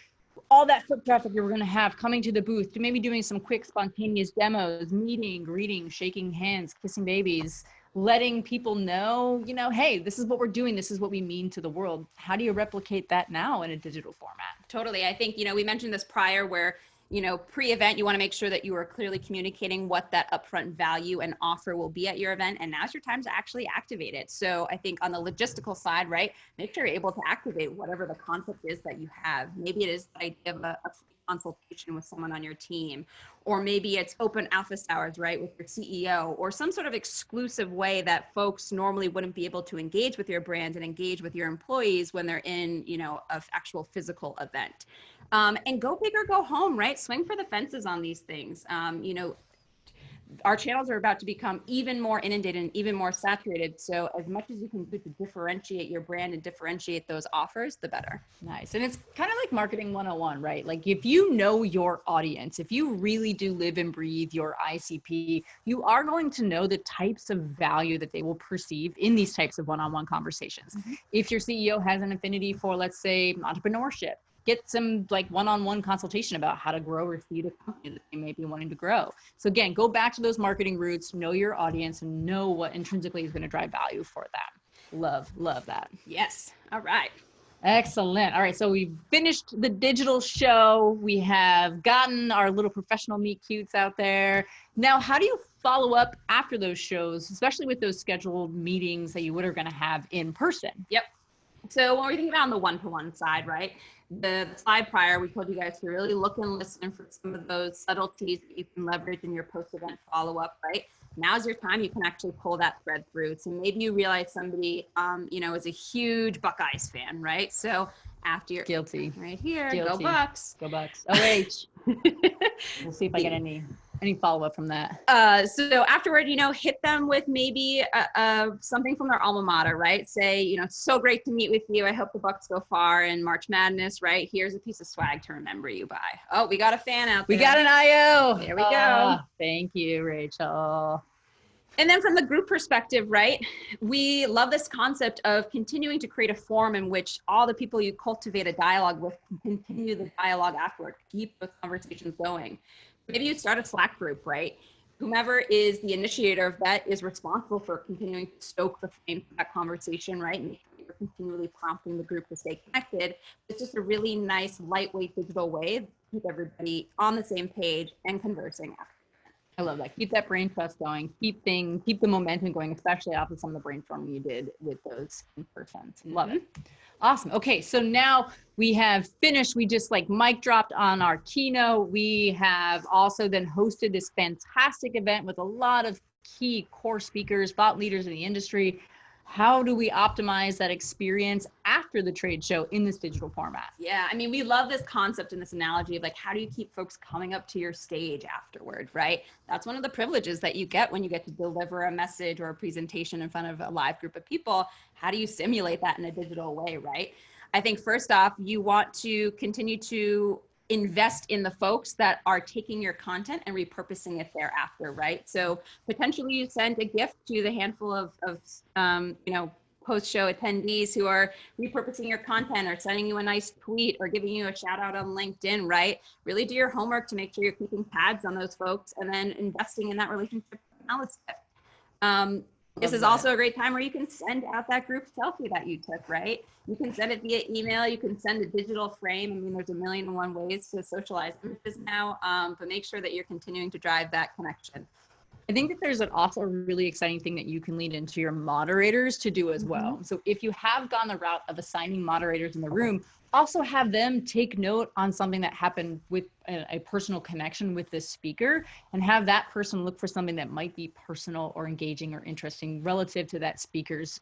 All that foot traffic you're going to have coming to the booth, to maybe doing some quick spontaneous demos, meeting, greeting, shaking hands, kissing babies, letting people know, you know, hey, this is what we're doing. This is what we mean to the world. How do you replicate that now in a digital format? Totally. I think, you know, we mentioned this prior where, you know, pre-event, you want to make sure that you are clearly communicating what that upfront value and offer will be at your event. And now's your time to actually activate it. So I think on the logistical side, right, make sure you're able to activate whatever the concept is that you have. Maybe it is the idea of a consultation with someone on your team, or maybe it's open office hours, right, with your CEO, or some sort of exclusive way that folks normally wouldn't be able to engage with your brand and engage with your employees when they're in, you know, an actual physical event. And go big or go home, right? Swing for the fences on these things. You know, our channels are about to become even more inundated and even more saturated. So as much as you can do to differentiate your brand and differentiate those offers, the better. Nice. And it's kind of like marketing 101, right? Like if you know your audience, if you really do live and breathe your ICP, you are going to know the types of value that they will perceive in these types of one-on-one conversations. Mm-hmm. If your CEO has an affinity for, let's say, entrepreneurship, get some like one-on-one consultation about how to grow or feed a company that they may be wanting to grow. So again, go back to those marketing roots, know your audience, and know what intrinsically is going to drive value for them. Love that. Yes. All right. Excellent. All right. So we've finished the digital show. We have gotten our little professional meet cutes out there. Now, how do you follow up after those shows, especially with those scheduled meetings that you would are going to have in person? Yep. So when we're thinking about on the one-to-one side, right? The slide prior, we told you guys to really look and listen for some of those subtleties that you can leverage in your post-event follow-up, right? Now's your time. You can actually pull that thread through. So maybe you realize somebody, you know, is a huge Buckeyes fan, right? So after you're guilty right here, guilty. Go Bucks. Go Bucks. OH. We'll see if I get any follow-up from that. So afterward, you know, hit them with maybe something from their alma mater, right? Say, you know, it's so great to meet with you. I hope the Bucks go far in March Madness, right? Here's a piece of swag to remember you by. Oh, we got a fan out there. We got an IO. There we go. Thank you, Rachel. And then from the group perspective, right, we love this concept of continuing to create a forum in which all the people you cultivate a dialogue with can continue the dialogue afterward, keep the conversations going. Maybe you start a Slack group, right? Whomever is the initiator of that is responsible for continuing to stoke the flame for that conversation, right? And you're continually prompting the group to stay connected. It's just a really nice, lightweight digital way to keep everybody on the same page and conversing after. I love that. Keep that brain trust going. Keep the momentum going, especially off of some of the brainstorming you did with those in person. Love it. Awesome. Okay. So now we have finished. We just like mic dropped on our keynote. We have also then hosted this fantastic event with a lot of key core speakers, thought leaders in the industry. How do we optimize that experience after the trade show in this digital format? Yeah, I mean, we love this concept and this analogy of like, how do you keep folks coming up to your stage afterward, right? That's one of the privileges that you get when you get to deliver a message or a presentation in front of a live group of people. How do you simulate that in a digital way, right? I think first off, you want to continue to invest in the folks that are taking your content and repurposing it thereafter, right? So potentially you send a gift to the handful of post-show attendees who are repurposing your content or sending you a nice tweet or giving you a shout out on LinkedIn, right? Really do your homework to make sure you're keeping tabs on those folks and then investing in that relationship analysis. This is also a great time where you can send out that group selfie that you took, right? You can send it via email. You can send a digital frame. I mean, there's a million and one ways to socialize images now, but make sure that you're continuing to drive that connection. I think that there's also a really exciting thing that you can lead into your moderators to do as well. So if you have gone the route of assigning moderators in the room, also have them take note on something that happened with a personal connection with this speaker, and have that person look for something that might be personal or engaging or interesting relative to that speaker's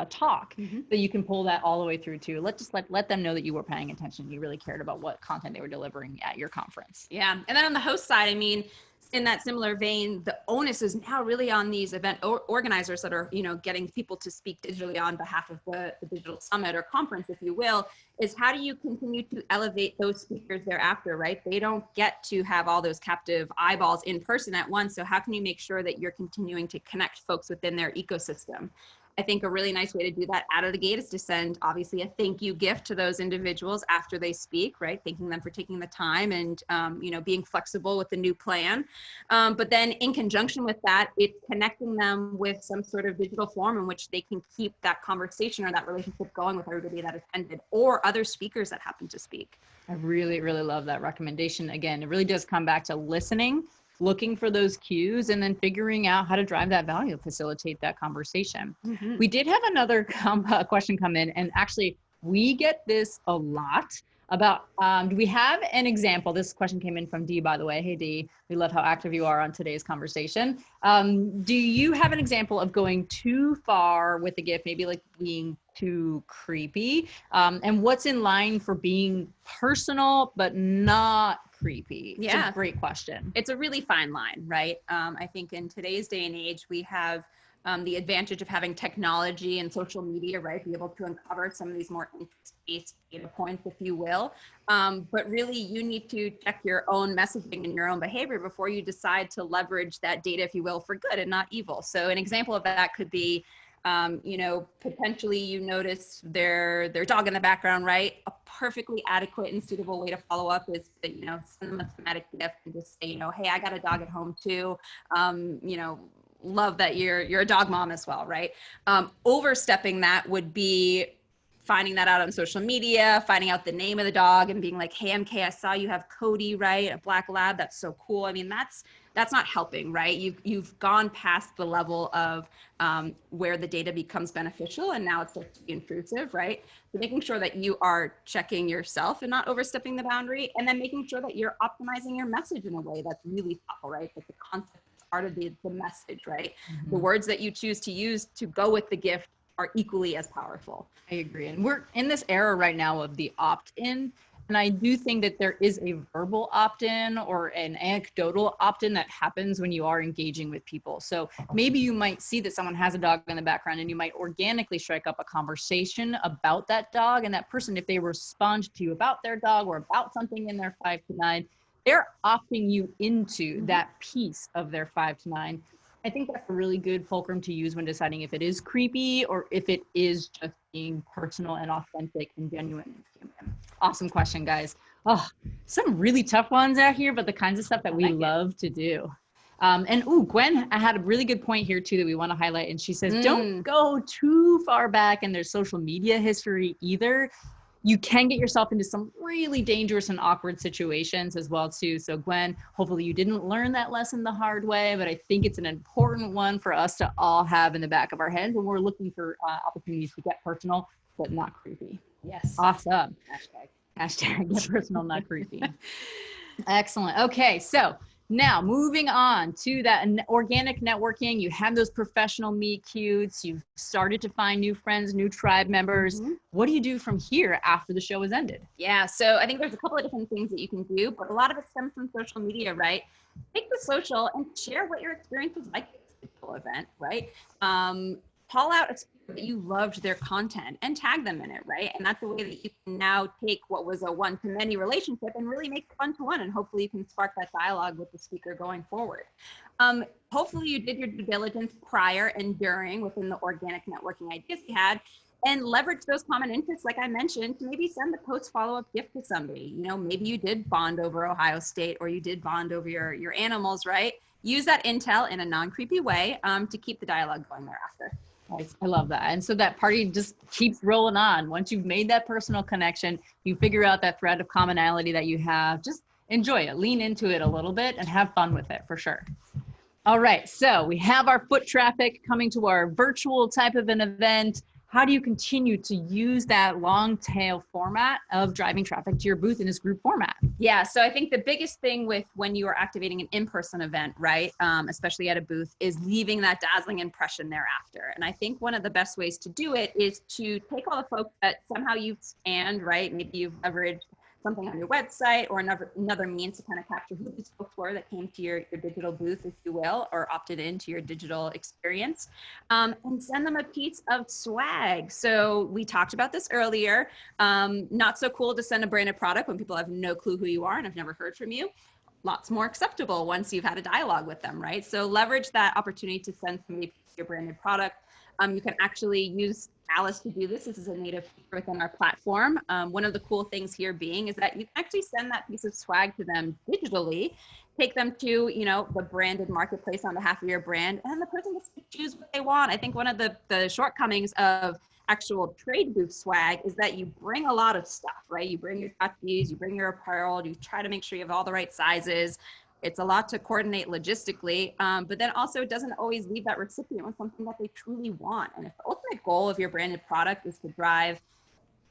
talk, that you can pull that all the way through to let them know that you were paying attention. You really cared about what content they were delivering at your conference. Yeah. And then on the host side, I mean, in that similar vein, the onus is now really on these event organizers that are, getting people to speak digitally on behalf of the digital summit or conference, if you will, is how do you continue to elevate those speakers thereafter, right? They don't get to have all those captive eyeballs in person at once. So how can you make sure that you're continuing to connect folks within their ecosystem? I think a really nice way to do that out of the gate is to send obviously a thank you gift to those individuals after they speak, right? Thanking them for taking the time and, being flexible with the new plan. But then in conjunction with that, it's connecting them with some sort of digital form in which they can keep that conversation or that relationship going with everybody that attended or other speakers that happen to speak. I really, really love that recommendation. Again, it really does come back to listening, looking for those cues, and then figuring out how to drive that value, facilitate that conversation. We did have another question come in, and actually we get this a lot about, do we have an example? This question came in from Dee, by the way. Hey, Dee, we love how active you are on today's conversation. Do you have an example of going too far with the gift, maybe like being too creepy? And what's in line for being personal, but not creepy? Yeah. It's a great question. It's a really fine line, right? I think in today's day and age, we have the advantage of having technology and social media, right? Be able to uncover some of these more interest-based data points, if you will. But really, you need to check your own messaging and your own behavior before you decide to leverage that data, if you will, for good and not evil. So an example of that could be, potentially you notice their dog in the background, right? A perfectly adequate and suitable way to follow up is to, send them a thematic gift and just say, hey, I got a dog at home too. Love that you're a dog mom as well, right? Overstepping that would be finding that out on social media, finding out the name of the dog and being like, hey, MK, I saw you have Cody, right? A black lab. That's so cool. I mean, that's not helping, right? You've gone past the level of where the data becomes beneficial, and now it's starts to be intrusive, right? So making sure that you are checking yourself and not overstepping the boundary, and then making sure that you're optimizing your message in a way that's really thoughtful, right? That the concept is part of the message, right? The words that you choose to use to go with the gift are equally as powerful. I agree. And we're in this era right now of the opt-in. And I do think that there is a verbal opt-in or an anecdotal opt-in that happens when you are engaging with people. So maybe you might see that someone has a dog in the background, and you might organically strike up a conversation about that dog. And that person, if they respond to you about their dog or about something in their 5 to 9, they're opting you into that piece of their 5 to 9. I think that's a really good fulcrum to use when deciding if it is creepy or if it is just being personal and authentic and genuine and human. Awesome question, guys. Oh, some really tough ones out here, but the kinds of stuff that we love to do. Gwen had a really good point here too that we want to highlight. And she says, don't go too far back in their social media history either. You can get yourself into some really dangerous and awkward situations as well too. So Gwen, hopefully you didn't learn that lesson the hard way, but I think it's an important one for us to all have in the back of our heads when we're looking for opportunities to get personal, but not creepy. Yes. Awesome. Hashtag get personal, not creepy. Excellent. Okay. So Now, moving on to that organic networking, you have those professional meet cutes, you've started to find new friends, new tribe members. What do you do from here after the show has ended? Yeah, so I think there's a couple of different things that you can do, but a lot of it stems from social media, right? Take the social and share what your experience was like at this digital event, right? Call out a speaker that you loved their content and tag them in it, right? And that's the way that you can now take what was a one-to-many relationship and really make it one-to-one, and hopefully you can spark that dialogue with the speaker going forward. Hopefully you did your due diligence prior and during within the organic networking ideas you had, and leverage those common interests, like I mentioned, to maybe send the post follow-up gift to somebody. You know, maybe you did bond over Ohio State, or you did bond over your animals, right? Use that intel in a non-creepy way to keep the dialogue going thereafter. Nice. I love that. And so that party just keeps rolling on. Once you've made that personal connection, you figure out that thread of commonality that you have, just enjoy it, lean into it a little bit and have fun with it for sure. All right, so we have our foot traffic coming to our virtual type of an event. How do you continue to use that long tail format of driving traffic to your booth in this group format? Yeah, so I think the biggest thing with when you are activating an in-person event, right, especially at a booth, is leaving that dazzling impression thereafter. And I think one of the best ways to do it is to take all the folks that somehow you've scanned, right? Maybe you've leveraged something on your website or another means to kind of capture who these folks were that came to your digital booth, if you will, or opted into your digital experience, and send them a piece of swag. So we talked about this earlier. Not so cool to send a branded product when people have no clue who you are and have never heard from you. Lots more acceptable once you've had a dialogue with them, right? So leverage that opportunity to send somebody your branded product. You can actually use Alyce to do this. This is a native feature within our platform. One of the cool things here being is that you can actually send that piece of swag to them digitally, take them to, you know, the branded marketplace on behalf of your brand, and the person gets to choose what they want. I think one of the shortcomings of actual trade booth swag is that you bring a lot of stuff, right? You bring your tchotchkes, you bring your apparel, you try to make sure you have all the right sizes. It's a lot to coordinate logistically, but then also it doesn't always leave that recipient with something that they truly want. And if the ultimate goal of your branded product is to drive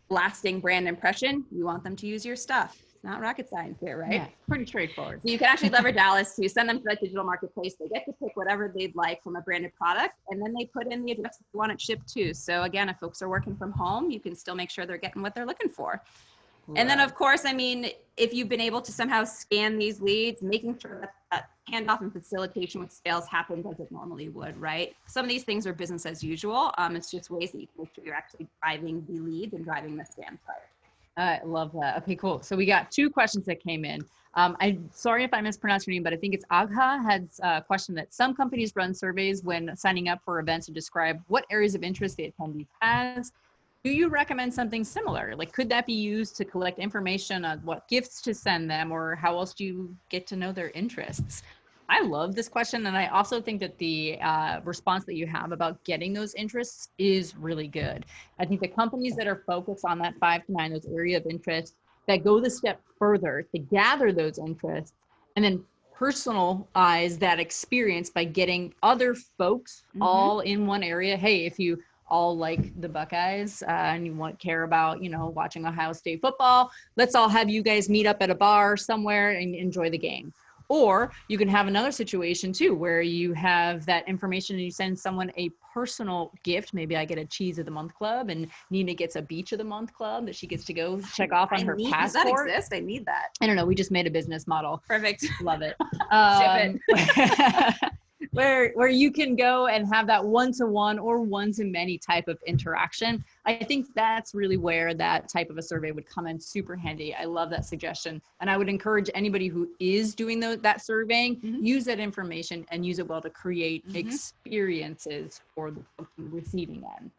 lasting brand impression, you want them to use your stuff. It's not rocket science here, right? Yeah, pretty straightforward. So you can actually leverage Alyce to send them to that digital marketplace. They get to pick whatever they'd like from a branded product, and then they put in the address that you want it shipped to. So again, if folks are working from home, you can still make sure they're getting what they're looking for. And then, of course, I mean, if you've been able to somehow scan these leads, making sure that that handoff and facilitation with sales happens as it normally would, right? Some of these things are business as usual. It's just ways that you can make sure you're actually driving the leads and driving the scans prior. I love that. Okay, cool. So we got 2 questions that came in. I'm sorry if I mispronounced your name, but I think it's Agha had a question that some companies run surveys when signing up for events to describe what areas of interest the attendee has. Do you recommend something similar? Like, could that be used to collect information on what gifts to send them, or how else do you get to know their interests? I love this question. And I also think that the response that you have about getting those interests is really good. I think the companies that are focused on that 5 to 9, those area of interest, that go the step further to gather those interests and then personalize that experience by getting other folks all in one area. Hey, if you all like the Buckeyes and you care about, you know, watching Ohio State football, let's all have you guys meet up at a bar somewhere and enjoy the game. Or you can have another situation too, where you have that information and you send someone a personal gift. Maybe I get a cheese of the month club and Nina gets a beach of the month club that she gets to go check off on her passport. Does that exist? I need that. I don't know. We just made a business model. Perfect. Love it. Ship it. where you can go and have that one-to-one or one-to-many type of interaction. I think that's really where that type of a survey would come in super handy. I love that suggestion. And I would encourage anybody who is doing that surveying, use that information and use it well to create experiences for the receiving end.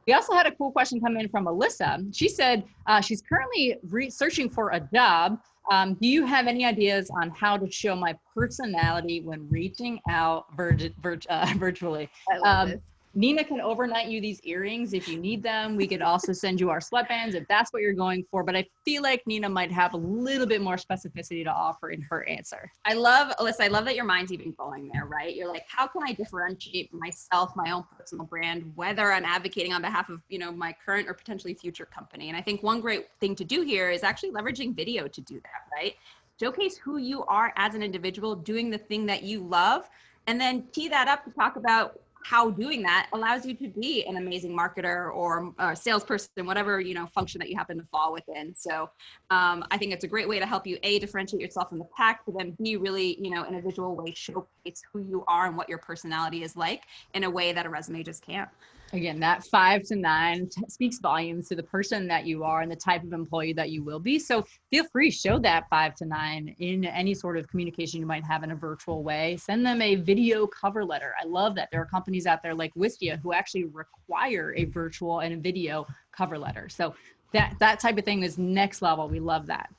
We also had a cool question come in from Alyssa. She said she's currently searching for a job. Do you have any ideas on how to show my personality when reaching out virtually? I love this. Nina can overnight you these earrings if you need them. We could also send you our sweatbands if that's what you're going for. But I feel like Nina might have a little bit more specificity to offer in her answer. Alyssa, I love that your mind's even going there, right? You're like, how can I differentiate myself, my own personal brand, whether I'm advocating on behalf of, you know, my current or potentially future company? And I think one great thing to do here is actually leveraging video to do that, right? showcase who you are as an individual doing the thing that you love, and then tee that up to talk about how doing that allows you to be an amazing marketer or a salesperson, whatever, you know, function that you happen to fall within. So I think it's a great way to help you, A, differentiate yourself from the pack, but then B, really, you know, in a visual way, showcase who you are and what your personality is like in a way that a resume just can't. Again, that 5 to 9 speaks volumes to the person that you are and the type of employee that you will be. So feel free, show that 5 to 9 in any sort of communication you might have in a virtual way. Send them a video cover letter. I love that there are companies out there like Wistia who actually require a virtual and a video cover letter. So that type of thing is next level. We love that.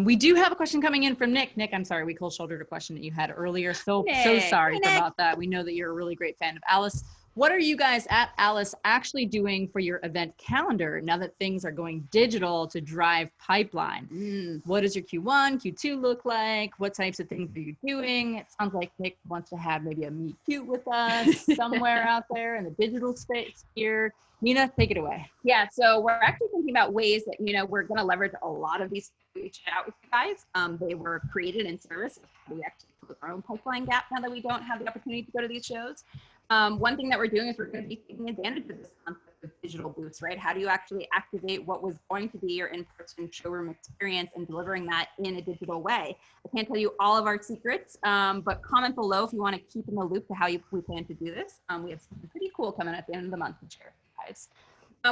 We do have a question coming in from Nick. Nick, I'm sorry, we cold shouldered a question that you had earlier. So sorry about that. We know that you're a really great fan of Alyce. What are you guys at Alyce actually doing for your event calendar now that things are going digital to drive pipeline? What does your Q1, Q2 look like? What types of things are you doing? It sounds like Nick wants to have maybe a meet cute with us somewhere out there in the digital space here. Nina, take it away. Yeah, so we're actually thinking about ways that, you know, we're going to leverage a lot of these to reach out with you guys. They were created in service of how do we actually close our own pipeline gap now that we don't have the opportunity to go to these shows. One thing that we're doing is we're going to be taking advantage of this concept of digital booths, right? How do you actually activate what was going to be your in-person showroom experience and delivering that in a digital way? I can't tell you all of our secrets, but comment below if you want to keep in the loop to how we plan to do this. We have something pretty cool coming at the end of the month to share with you guys.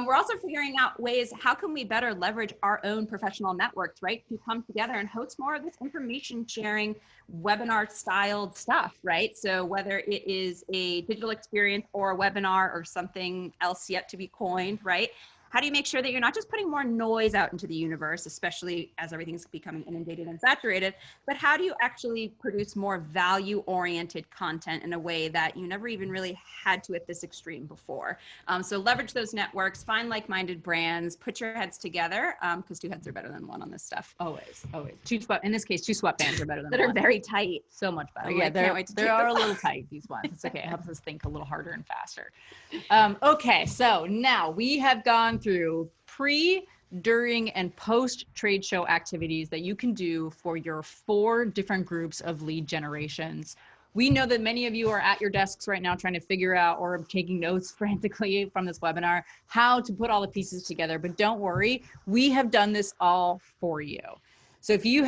We're also figuring out ways, how can we better leverage our own professional networks, right? To come together and host more of this information sharing webinar styled stuff, right? So whether it is a digital experience or a webinar or something else yet to be coined, right? How do you make sure that you're not just putting more noise out into the universe, especially as everything's becoming inundated and saturated, but how do you actually produce more value-oriented content in a way that you never even really had to at this extreme before? So leverage those networks, find like-minded brands, put your heads together, because 2 heads are better than 1 on this stuff. Always. In this case, 2 sweatbands are better than that 1. are very tight. So much better. Yeah, they are a little tight, these ones. It's okay. It helps us think a little harder and faster. Okay, so now we have gone through pre, during, and post trade show activities that you can do for your 4 different groups of lead generations. We know that many of you are at your desks right now trying to figure out or taking notes frantically from this webinar, how to put all the pieces together, but don't worry, we have done this all for you. So if you're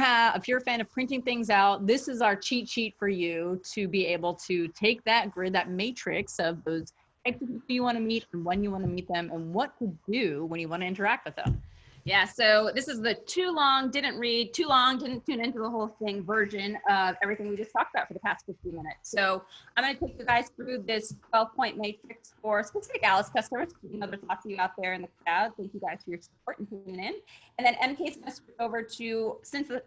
a fan of printing things out, this is our cheat sheet for you to be able to take that grid, that matrix of those types of people you want to meet and when you want to meet them and what to do when you want to interact with them. Yeah, so this is the too long, didn't read, too long, didn't tune into the whole thing version of everything we just talked about for the past 50 minutes. So I'm going to take you guys through this 12-point matrix for specific Alyce customers. You know, there's lots of you out there in the crowd. Thank you guys for your support and tuning in. And then MK's going to switch over to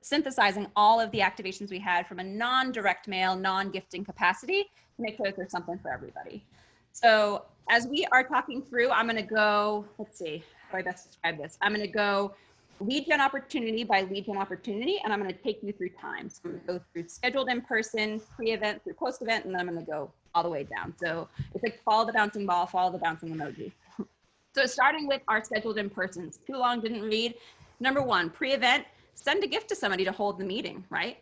synthesizing all of the activations we had from a non-direct mail, non-gifting capacity to make sure that there's something for everybody. So as we are talking through, I'm going to go, let's see, how do I best describe this? I'm going to go lead gen opportunity by lead gen opportunity, and I'm going to take you through time. So I'm going to go through scheduled in person, pre-event, through post-event, and then I'm going to go all the way down. So it's like follow the bouncing ball, follow the bouncing emoji. So starting with our scheduled in persons, too long, didn't read. Number 1, pre-event, send a gift to somebody to hold the meeting, right?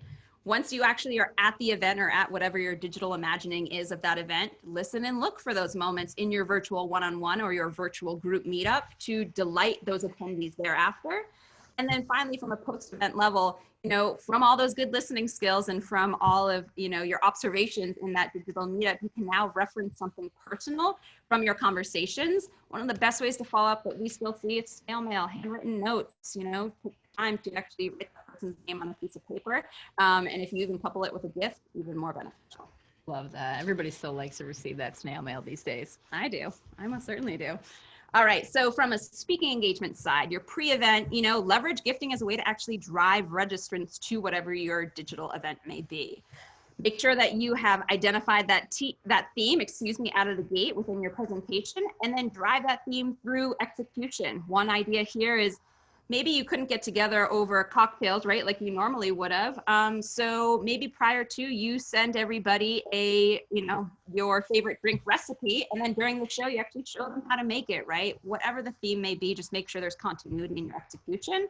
Once you actually are at the event or at whatever your digital imagining is of that event, listen and look for those moments in your virtual one-on-one or your virtual group meetup to delight those attendees thereafter. And then finally, from a post-event level, you know, from all those good listening skills and from all of, you know, your observations in that digital meetup, you can now reference something personal from your conversations. One of the best ways to follow up that we still see is snail mail, handwritten notes, you know, take time to actually write that person's name on a piece of paper. And if you even couple it with a gift, even more beneficial. Love that. Everybody still likes to receive that snail mail these days. I do. I most certainly do. All right, so from a speaking engagement side, your pre-event, you know, leverage gifting as a way to actually drive registrants to whatever your digital event may be. Make sure that you have identified that theme, out of the gate within your presentation, and then drive that theme through execution. One idea here is maybe you couldn't get together over cocktails, right? Like you normally would have. So maybe prior to, you send everybody your favorite drink recipe. And then during the show, you actually show them how to make it, right? Whatever the theme may be, just make sure there's continuity in your execution.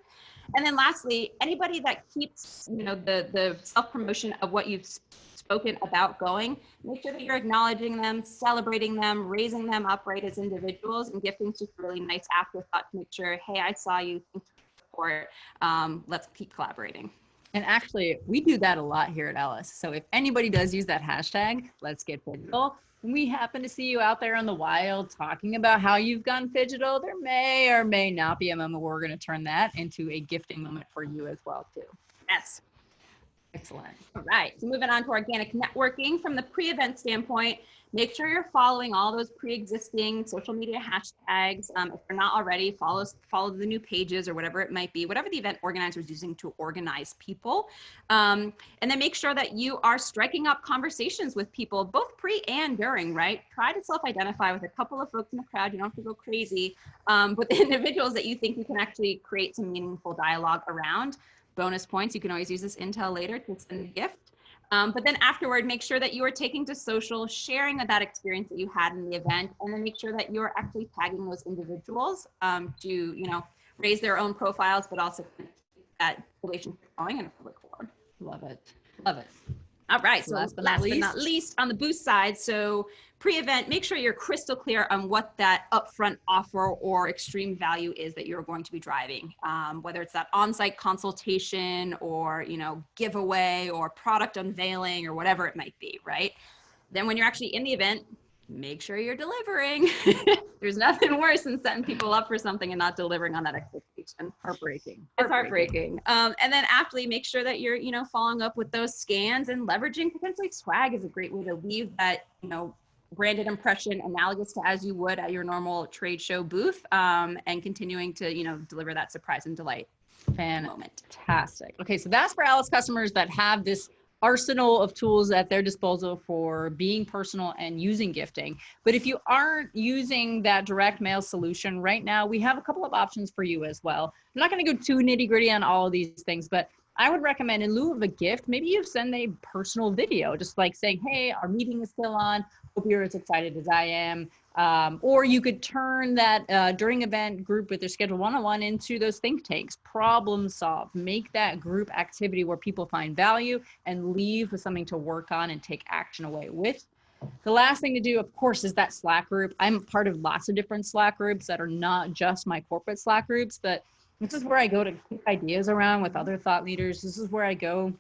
And then lastly, anybody that keeps, the self-promotion of what you've spoken about going, make sure that you're acknowledging them, celebrating them, raising them up, right, as individuals, and gifting's just a really nice afterthought to make sure, hey, I saw you, thanks for the support, let's keep collaborating. And actually, we do that a lot here at Alyce. So if anybody does use that hashtag, let's get Phygital, and we happen to see you out there in the wild talking about how you've gone Phygital, there may or may not be a moment where we're going to turn that into a gifting moment for you as well, too. Yes. Excellent. All right, so moving on to organic networking. From the pre-event standpoint, make sure you're following all those pre-existing social media hashtags. If you're not already, follow the new pages or whatever it might be, whatever the event organizer is using to organize people. And then make sure that you are striking up conversations with people, both pre and during, right? Try to self-identify with a couple of folks in the crowd. You don't have to go crazy, but the individuals that you think you can actually create some meaningful dialogue around. Bonus points, you can always use this intel later to send a gift. But then afterward, make sure that you are taking to social, sharing that experience that you had in the event, and then make sure that you're actually tagging those individuals to, raise their own profiles, but also keep that relationship going in a public forum. Love it. Love it. All right, so last but not not least, on the boost side, so pre-event, make sure you're crystal clear on what that upfront offer or extreme value is that you're going to be driving, whether it's that on-site consultation or, giveaway or product unveiling or whatever it might be, right? Then when you're actually in the event, make sure you're delivering. There's nothing worse than setting people up for something and not delivering on that expectation. Heartbreaking. It's heartbreaking. And then afterly, make sure that you're, following up with those scans and leveraging potentially swag is a great way to leave that, branded impression analogous to as you would at your normal trade show booth, and continuing to, deliver that surprise and delight moment. Fantastic. Okay, so that's for Alyce customers that have this arsenal of tools at their disposal for being personal and using gifting. But if you aren't using that direct mail solution right now, we have a couple of options for you as well. I'm not going to go too nitty gritty on all of these things, but I would recommend in lieu of a gift, maybe you send a personal video, just like saying, hey, our meeting is still on. Hope you're as excited as I am. Or you could turn that during event group with their scheduled one-on-one into those think tanks, problem solve, make that group activity where people find value and leave with something to work on and take action away with. The last thing to do, of course, is that Slack group. I'm part of lots of different Slack groups that are not just my corporate Slack groups, but this is where I go to kick ideas around with other thought leaders. This is where I go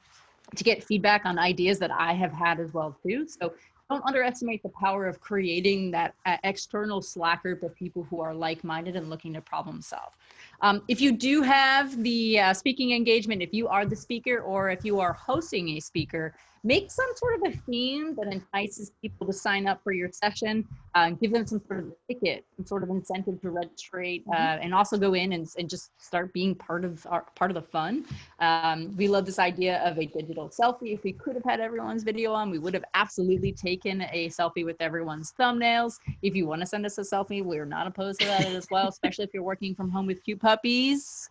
to get feedback on ideas that I have had as well too. So don't underestimate the power of creating that external Slack group of people who are like-minded and looking to problem solve. If you do have the speaking engagement, if you are the speaker or if you are hosting a speaker, make some sort of a theme that entices people to sign up for your session. Give them some sort of a ticket, some sort of incentive to registrate, and also go in and just start being part of the fun. We love this idea of a digital selfie. If we could have had everyone's video on, we would have absolutely taken a selfie with everyone's thumbnails. If you want to send us a selfie, we're not opposed to that as well, especially if you're working from home with cute puppies.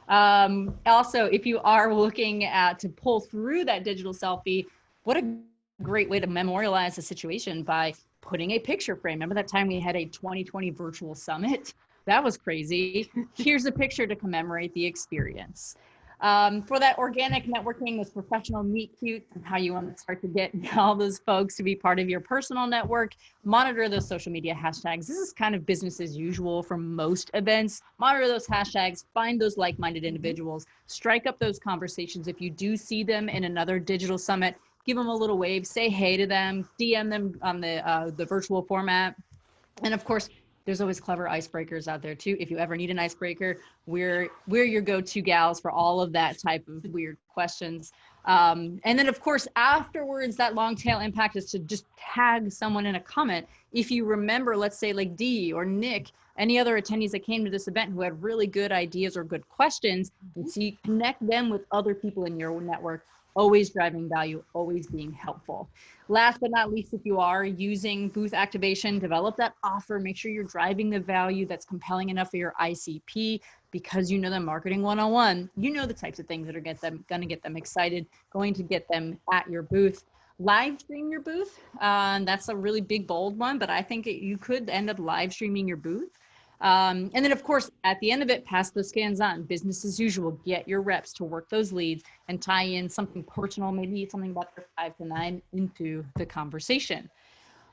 Also, if you are looking to pull through that digital selfie, what a great way to memorialize the situation by putting a picture frame. Remember that time we had a 2020 virtual summit? That was crazy. Here's a picture to commemorate the experience. For that organic networking, those professional meet cute, and how you want to start to get all those folks to be part of your personal network, monitor those social media hashtags. This is kind of business as usual for most events. Monitor those hashtags, find those like-minded individuals, strike up those conversations. If you do see them in another digital summit, give them a little wave, say hey to them, DM them on the virtual format. And of course, there's always clever icebreakers out there too. If you ever need an icebreaker, we're your go-to gals for all of that type of weird questions. And then of course, afterwards, that long tail impact is to just tag someone in a comment. If you remember, let's say like Dee or Nick, any other attendees that came to this event who had really good ideas or good questions, and so you connect them with other people in your network, always driving value, always being helpful. Last but not least, if you are using booth activation, develop that offer, make sure you're driving the value that's compelling enough for your ICP. because you know them marketing 101, you know the types of things that are going to get them excited, going to get them at your booth. Live stream your booth. That's a really big, bold one, but I think you could end up live streaming your booth. And then, of course, at the end of it, pass those scans on. Business as usual. Get your reps to work those leads and tie in something personal, maybe something about their 5 to 9 into the conversation.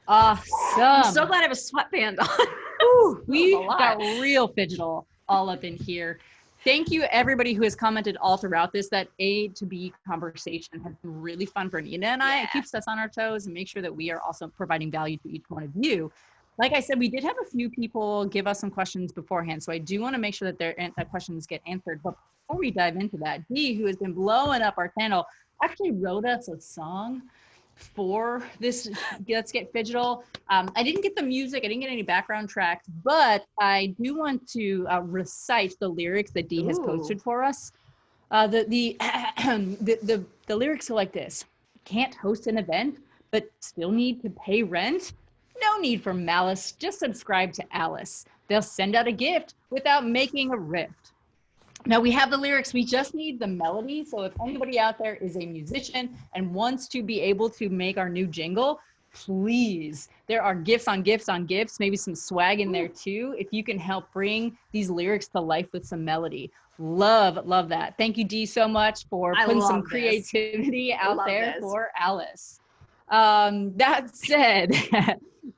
Awesome. I'm so glad I have a sweatband on. Ooh, we got real Phygital all up in here. Thank you, everybody who has commented all throughout this. That A to B conversation has been really fun for Nina and I. It keeps us on our toes and make sure that we are also providing value to each one of you. Like I said, we did have a few people give us some questions beforehand, so I do want to make sure that that questions get answered. But before we dive into that, Dee, who has been blowing up our channel, actually wrote us a song for this Let's Get Phygital. I didn't get the music, I didn't get any background tracks, but I do want to recite the lyrics that Dee has posted for us. The lyrics are like this: can't host an event, but still need to pay rent. No need for malice, just subscribe to Alyce. They'll send out a gift without making a rift. Now we have the lyrics, we just need the melody. So if anybody out there is a musician and wants to be able to make our new jingle, please, there are gifts on gifts on gifts, maybe some swag in there too, if you can help bring these lyrics to life with some melody. Love that. Thank you, Dee, so much for putting some creativity out there for Alyce. That said,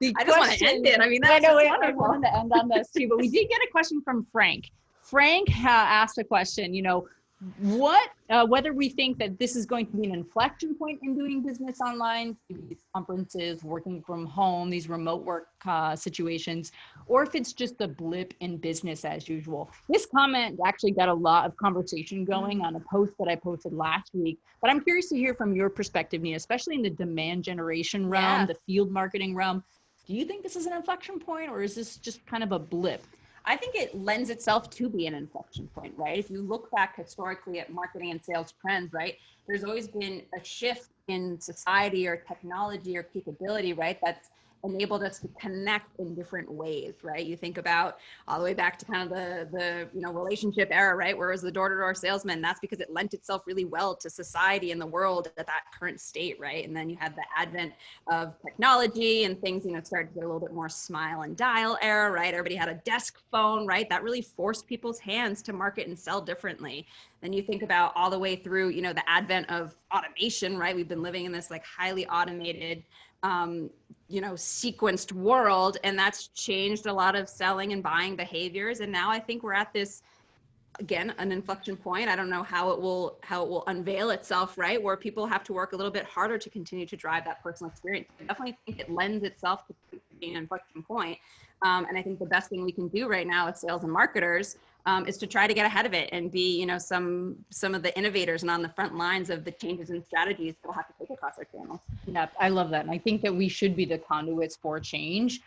I just want to end it. I mean, that's I wanted to end on this too, but we did get a question from Frank. Frank asked a question, whether we think that this is going to be an inflection point in doing business online, these conferences, working from home, these remote work situations, or if it's just a blip in business as usual. This comment actually got a lot of conversation going on a post that I posted last week, but I'm curious to hear from your perspective, Nina, especially in the demand generation realm, the field marketing realm. Do you think this is an inflection point, or is this just kind of a blip? I think it lends itself to be an inflection point, right? If you look back historically at marketing and sales trends, right, there's always been a shift in society or technology or capability, right, that's enabled us to connect in different ways, right? You think about all the way back to kind of the relationship era, right, where it was the door-to-door salesman. That's because it lent itself really well to society and the world at that current state, right? And then you had the advent of technology and things, started to get a little bit more smile and dial era, right? Everybody had a desk phone, right? That really forced people's hands to market and sell differently. Then you think about all the way through, the advent of automation, right? We've been living in this like highly automated, sequenced world, and that's changed a lot of selling and buying behaviors. And now I think we're at this, again, an inflection point. I don't know how it will unveil itself, right? Where people have to work a little bit harder to continue to drive that personal experience. I definitely think it lends itself to being an inflection point. And I think the best thing we can do right now as sales and marketers is to try to get ahead of it and be, some of the innovators and on the front lines of the changes and strategies that we'll have to take across our channels. Yeah, I love that. And I think that we should be the conduits for change,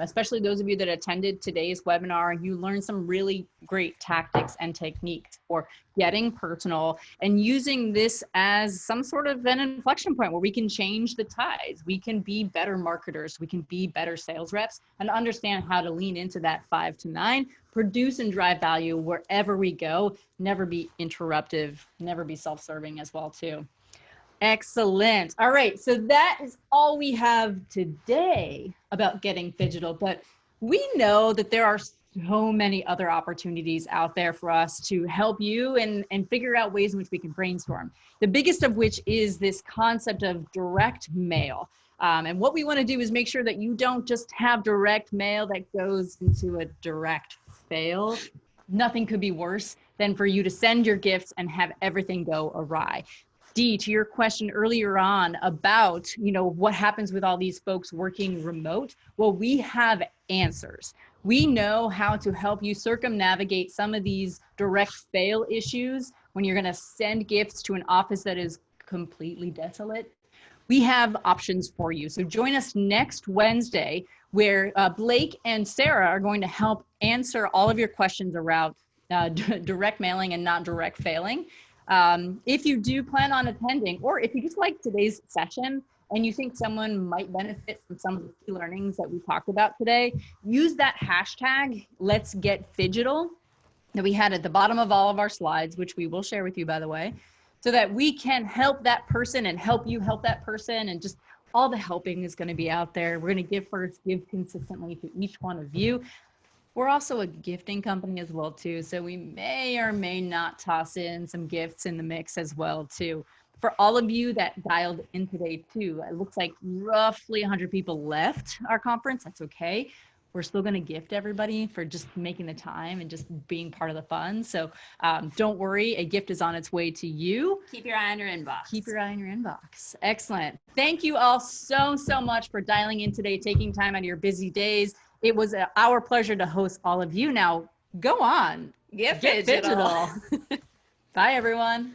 especially those of you that attended today's webinar. You learned some really great tactics and techniques for getting personal and using this as some sort of an inflection point where we can change the tides. We can be better marketers. We can be better sales reps and understand how to lean into that 5 to 9, produce and drive value wherever we go, never be interruptive, never be self-serving as well too. Excellent. All right, so that is all we have today about getting Phygital, but we know that there are so many other opportunities out there for us to help you and figure out ways in which we can brainstorm. The biggest of which is this concept of direct mail. And what we want to do is make sure that you don't just have direct mail that goes into a direct fail. Nothing could be worse than for you to send your gifts and have everything go awry. Dee, to your question earlier on about, what happens with all these folks working remote, well, we have answers. We know how to help you circumnavigate some of these direct fail issues when you're going to send gifts to an office that is completely desolate. We have options for you. So join us next Wednesday, where Blake and Sarah are going to help answer all of your questions around direct mailing and not direct failing. If you do plan on attending, or if you just like today's session and you think someone might benefit from some of the key learnings that we talked about today, use that hashtag, Let's Get Phygital, that we had at the bottom of all of our slides, which we will share with you, by the way, so that we can help that person and help you help that person. And just all the helping is going to be out there. We're going to give first, give consistently to each one of you. We're also a gifting company as well, too. So we may or may not toss in some gifts in the mix as well, too. For all of you that dialed in today, too, it looks like roughly 100 people left our conference. That's okay. We're still going to gift everybody for just making the time and just being part of the fun. So don't worry, a gift is on its way to you. Keep your eye on your inbox. Keep your eye on your inbox. Excellent. Thank you all so much for dialing in today, taking time out of your busy days. It was our pleasure to host all of you. Now, go on. Get Get Phygital. Phygital. Bye, everyone.